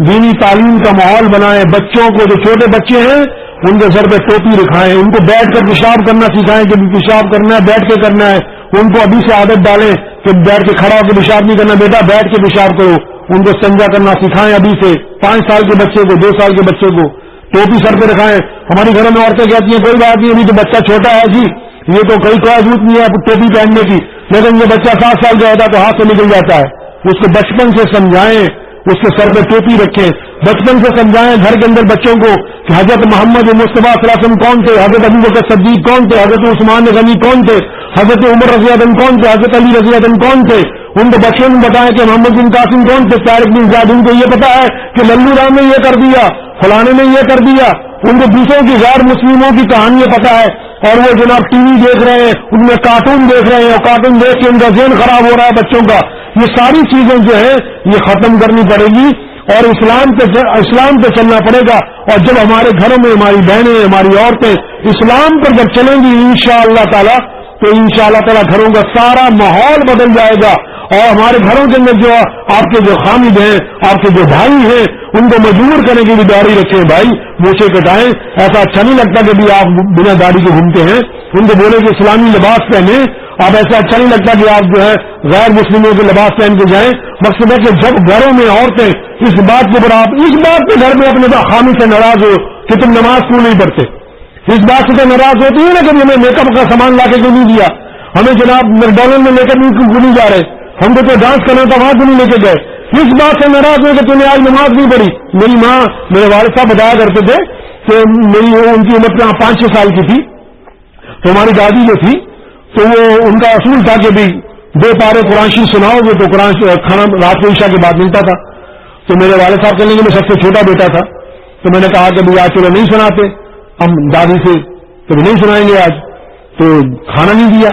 دینی تعلیم کا ماحول بنائیں، بچوں کو جو چھوٹے بچے ہیں ان کے سر پہ ٹوپی رکھائیں، ان کو بیٹھ کر پیشاب کرنا سکھائیں کہ پیشاب کرنا ہے بیٹھ کے کرنا ہے، ان کو ابھی سے عادت ڈالیں کہ بیٹھ کے کھڑا ہو کے پیشاب نہیں کرنا، بیٹا بیٹھ کے پیشاب کرو، ان کو استنجا کرنا سکھائیں ابھی سے، 5 سال کے بچے کو، 2 سال کے بچے کو ٹوپی سر پہ رکھائیں۔ ہماری گھروں میں عورتیں کہتی ہیں کوئی بات نہیں، ابھی تو بچہ چھوٹا ہے جی، یہ تو کوئی ضرورت نہیں ہے ٹوپی پہننے کی، لیکن یہ بچہ 7 سال کا ہوتا ہے تو ہاتھ سے نکل جاتا ہے۔ اس کو بچپن سے سمجھائیں، اس کے سر پہ ٹوپی رکھیں، بچپن سے سمجھائیں گھر کے اندر بچوں کو کہ حضرت محمد مصطفیٰ صلی اللہ علیہ وسلم کون تھے، حضرت ابوبکر صدیق کون تھے، حضرت عثمان غنی کون تھے، حضرت عمر رضی اللہ عنہ کون تھے، حضرت علی رضی اللہ عنہ کون تھے۔ ان کو بچوں میں بتائیں کہ محمد بن قاسم کون تھے، طارق بن زیاد، ان کو یہ پتا ہے کہ للو رام نے یہ کر دیا، فلانے نے یہ کر دیا، ان کو دوسروں کی غیر مسلموں کی کہانی پتا ہے اور وہ جناب ٹی وی دیکھ رہے ہیں، ان میں کارٹون دیکھ رہے ہیں، اور کارٹون دیکھ کے ان کا ذہن خراب ہو رہا ہے بچوں کا. یہ ساری چیزیں جو ہے یہ ختم کرنی پڑے گی اور اسلام پہ چلنا پڑے گا. اور جب ہمارے گھروں میں ہماری بہنیں، ہماری عورتیں اسلام پر جب چلیں گی انشاءاللہ تعالی، تو انشاءاللہ تعالی گھروں کا سارا ماحول بدل جائے گا. اور ہمارے گھروں کے اندر جو آپ کے جو خامد ہیں، آپ کے جو بھائی ہیں، ان کو مجبور کرنے کی بھی داڑھی رکھیں، بھائی موچے کٹائیں. ایسا اچھا نہیں لگتا کہ بھی آپ بنا داڑھی کے گھومتے ہیں. ان کو بولے کہ اسلامی لباس پہنے. اب ایسا اچھا نہیں لگتا کہ آپ جو ہے غیر مسلموں کے لباس پہن کے جائیں. مقصد ہے کہ جب گھروں میں عورتیں اس بات کے اوپر، آپ اس بات پہ گھر میں اپنے خامد سے ناراض ہو کہ تم نماز کیوں نہیں پڑھتے، اس بات سے تو ناراض ہوتی ہے نا کہ ہمیں میک اپ کا سامان لا کے کیوں نہیں دیا، ہمیں جناب میکڈونلڈ میں لے کر کیوں نہیں جا رہے، ہم کو ڈانس کرنا تھا وہاں کیوں نہیں لے کے گئے. اس بات سے ناراض ہو کہ تم نے آج نماز نہیں پڑھی. میری ماں، میرے والد صاحب بتایا کرتے تھے کہ ان کی عمر 5-6 سال کی تھی، تو ہماری دادی جو تھی تو وہ ان کا اصول تھا کہ بھی 2 پارے قرآن شریف سناؤ گے تو قرآن کھانا رات کو عشاء کے بعد ملتا تھا. تو میرے والد صاحب کہنے کے میں سب سے چھوٹا بیٹا تھا، تو میں نے کہا کہ بھی آج چلو نہیں سناتے ہم دادی سے، تو نہیں سنائیں گے آج. تو کھانا نہیں دیا.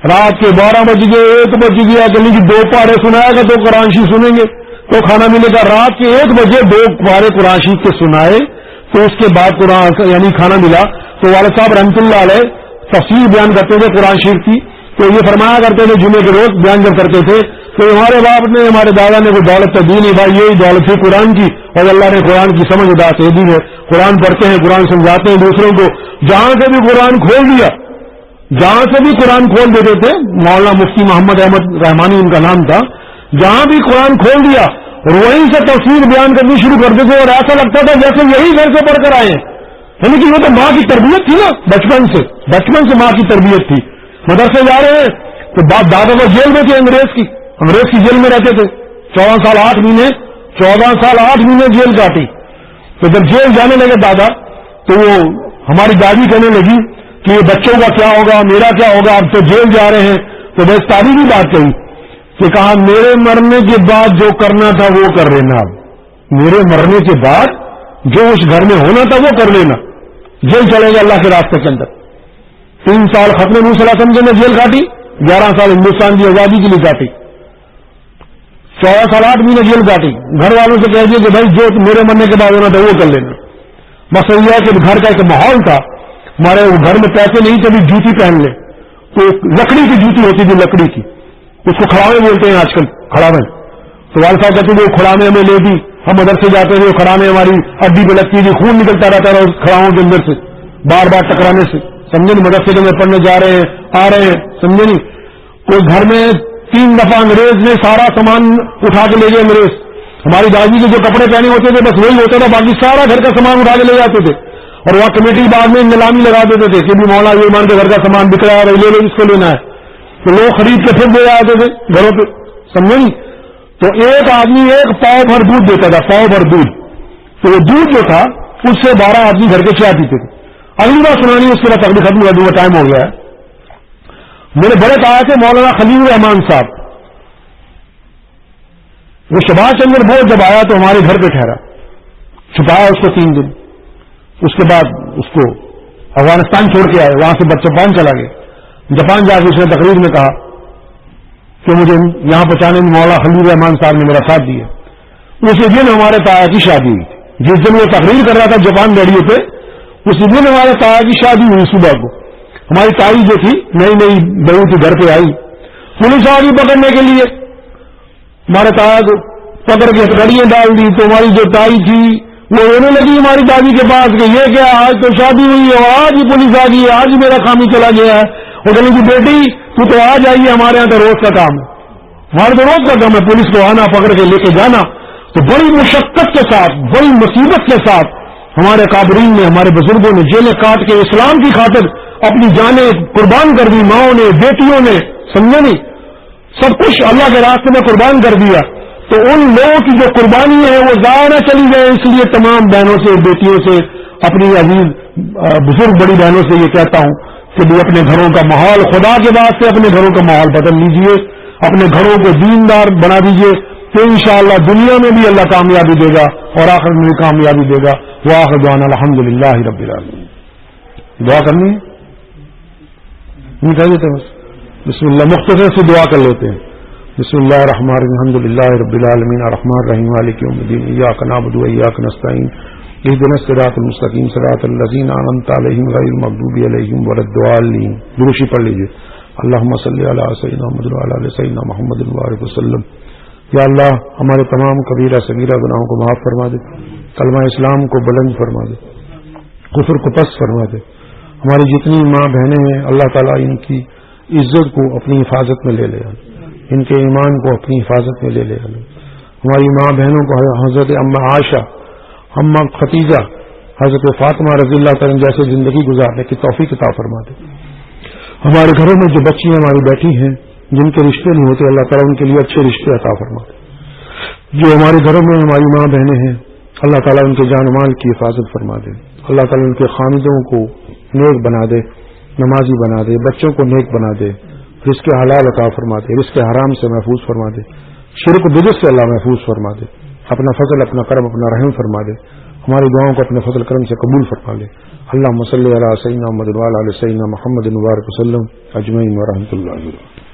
رات کے 12 بج گئے، 1 بج گیا، کہ 2 پارے سنایا گا تو قرآن شریف سنیں گے تو کھانا ملے گا. رات کے 1 بجے 2 پارے قرآن شریف کے سنائے تو اس کے بعد قرآن یعنی کھانا ملا. تو والد صاحب رحمۃ اللہ علیہ تفسیر بیان کرتے تھے قرآن شریف کی، تو یہ فرمایا کرتے تھے جمعے کے روز بیان جب کرتے تھے تو ہمارے باپ نے، ہمارے دادا نے کوئی دولت تو دی نہیں بھائی، یہی دولت تھی قرآن کی، اور اللہ نے قرآن کی سمجھ ادا سے دی ہے. قرآن پڑھتے ہیں، قرآن سمجھاتے ہیں دوسروں کو. جہاں سے بھی قرآن کھول دیا، جہاں سے بھی قرآن کھول دیتے تھے، مولانا مفتی محمد احمد رحمانی ان کا نام تھا، جہاں بھی قرآن کھول دیا اور وہیں سے تفسیر بیان کرنی شروع کر دیتے، اور ایسا لگتا تھا جیسے یہی گھر سے پڑھ کر آئے ہیں. یعنی کہ وہ تو ماں کی تربیت تھی نا، بچپن سے ماں کی تربیت تھی. مدرسے جا رہے ہیں تو دادا کو جیل میں تھے، انگریز کی جیل میں رہتے تھے. 14 سال 8 مہینے جیل کاٹی. تو جب جیل جانے لگے دادا تو وہ ہماری دادی کہنے لگی کہ یہ بچوں کا کیا ہوگا، میرا کیا ہوگا، اب تو جیل جا رہے ہیں. تو بس تاریخی بات کہی کہ کہا میرے مرنے کے بعد جو کرنا تھا وہ کر لینا، اب میرے مرنے کے بعد جو اس گھر میں ہونا تھا وہ کر لینا. جیل چلے گا اللہ کے راستے کے اندر. 3 سال ختم نبی صلی اللہ علیہ وسلم نے جیل کاٹی، 11 سال ہندوستان کی آزادی کے لیے کاٹی، 14 سال 8 مہینے جیل کاٹی. گھر والوں سے کہہ دیا کہ بھائی جو میرے مرنے کے بعد ہونا تھا وہ کر لینا. مسئلہ یہ ہے کہ گھر کا ایک ماحول تھا، ہمارے گھر میں پیسے نہیں تھے، جوتی پہن لے تو لکڑی کی جوتی ہوتی تھی، لکڑی کی، اس کو کھڑاوے بولتے ہیں آج کل، کھڑاوے. تو والد صاحب کہتے وہ کھڑاوے ہمیں لے دی. ہم مدرسے جاتے تھے، کھڑاوے ہماری ہڈی پہ لگتی تھی، خون نکلتا رہتا تھا اس کھڑاؤں کے اندر سے بار بار ٹکرانے سے. سمجھے نہیں؟ مدرسے کے اندر پڑھنے جا رہے ہیں، آ رہے ہیں، سمجھے نہیں؟ کوئی گھر میں 3 دفعہ انگریز نے سارا سامان اٹھا کے لے گئے. انگریز ہماری دادی کے جو کپڑے پہنے ہوتے تھے بس وہی ہوتا تھا، باقی سارا گھر کا سامان اٹھا کے لے جاتے تھے. اور وہ کمیٹی بعد میں نیلامی لگا دیتے تھے کہ بھی مولا یہ مان کے گھر کا سامان بک رہا ہے، لے لو، اس کو لینا ہے. تو لوگ خرید کے پھر دے آتے تھے گھروں پہ، سمجھے نہیں؟ تو ایک آدمی 1 پاؤ بھر دودھ دیتا تھا، پاؤ بھر دودھ. تو وہ دودھ جو تھا اس سے 12 آدمی گھر کے چائے پیتے تھے. اگلی بار سنانی اس کے بعد تقریبا ختم کر دوں گا، ٹائم ہو گیا ہے. میرے بڑے تایا تھے مولانا خلیل الرحمان صاحب. وہ سبھاش چندر بوس جب آیا تو ہمارے گھر پہ ٹھہرا، چھپایا اس کو 3 دن. اس کے بعد اس کو افغانستان چھوڑ کے آئے، وہاں سے جاپان چلا گیا. جاپان جا کے اس نے تقریر میں کہا کہ مجھے یہاں پہنچانے میں مولانا خلیل الرحمان صاحب نے میرا ساتھ دیا. اسی دن ہمارے تایا کی شادی ہوئی تھی. جس دن وہ تقریر کر رہا تھا جاپان ریڈیو پہ، اسی دن ہمارے تایا کی شادی ہوئی. صبح کو ہماری تائی جو تھی نئی بہو تھی، گھر پہ آئی، پولیس آ گئی پکڑنے کے لیے. ہمارے تایا کو پکڑ کے ہتھکڑیاں ڈال دی. تو ہماری جو تائی تھی وہ رونے لگی ہماری دادی کے پاس کہ یہ کیا، آج تو شادی ہوئی ہے اور آج ہی پولیس آ گئی ہے، آج ہی میرا خامی چلا گیا ہے. وہ کہنے کی بیٹی تو آ جائیے، ہمارے یہاں تو روز کا کام ہے، ہمارے تو روز کا کام ہے پولیس کو آنا، پکڑ کے لے کے جانا. تو بڑی مشقت کے ساتھ، بڑی مصیبت کے ساتھ ہمارے قابرین نے، ہمارے بزرگوں نے جیلیں کاٹ کے اسلام کی خاطر اپنی جانیں قربان کر دی. ماؤں نے، بیٹیوں نے، سمجھے نہیں، سب کچھ اللہ کے راستے میں قربان کر دیا. تو ان لوگوں کی جو قربانی ہے وہ ضائع نہ چلی جائے، اس لیے تمام بہنوں سے، بیٹیوں سے، اپنی عزیز بزرگ بڑی بہنوں سے یہ کہتا ہوں کہ بھی اپنے گھروں کا ماحول، خدا کے واسطے اپنے گھروں کا ماحول بدل لیجئے، اپنے گھروں کو دیندار بنا دیجئے، تو انشاءاللہ دنیا میں بھی اللہ کامیابی دے گا اور آخرت میں بھی کامیابی دے گا. وآخر دعوانا الحمدللہ رب العالمین. دعا کرنی ہے. کہہ دیتے ہیں بسم اللہ، مختصر سے دعا کر لیتے ہیں. بسم اللہ الرحمن الرحیم الحمدللہ رب العالمین الرحمن الرحیم مالک یوم الدین ایاک نعبد و ایاک نستعین اهدنا الصراط المستقیم صراط الذین انعمت علیہم غیر المغضوب علیہم ولا الضالین. درشی پڑھ لیجیے. اللہم صلی علی سیدنا محمد وعلی آل سیدنا محمد وبارک وسلم. یا اللہ ہمارے تمام کبیرہ صغیرہ گناہوں کو معاف فرما دے، کلمہ اسلام کو بلند فرما دے، کفر کو پست فرما دے. ہماری جتنی ماں بہنیں ہیں اللہ تعالیٰ ان کی عزت کو اپنی حفاظت میں لے لے، ان کے ایمان کو اپنی حفاظت میں لے لے. ہماری ماں بہنوں کو حضرت اما عائشہ، اما ختیجہ، حضرت فاطمہ رضی اللہ تعالیٰ جیسے زندگی گزارنے کی توفیق عطا فرما دے. ہمارے گھروں میں جو بچی ہماری بیٹھی ہیں جن کے رشتے نہیں ہوتے اللہ تعالیٰ ان کے لیے اچھے رشتے عطا فرما دے. جو ہمارے گھروں میں ہماری ماں بہنیں ہیں اللہ تعالیٰ ان کے جان مال کی حفاظت فرما دے. اللہ تعالیٰ ان کے خاندوں کو نیک بنا دے، نمازی بنا دے، بچوں کو نیک بنا دے، رزق حلال عطا فرما دے، رزق حرام سے محفوظ فرما دے، شرک و بدعت سے اللہ محفوظ فرما دے. اپنا فضل، اپنا کرم، اپنا رحم فرما دے. ہماری دعاؤں کو اپنے فضل کرم سے قبول فرما لے. اللہم صلی علی سیدنا محمد وعلی آل سیدنا محمد وبارک وسلم اجمعین ورحمۃ اللہ وبرکاتہ.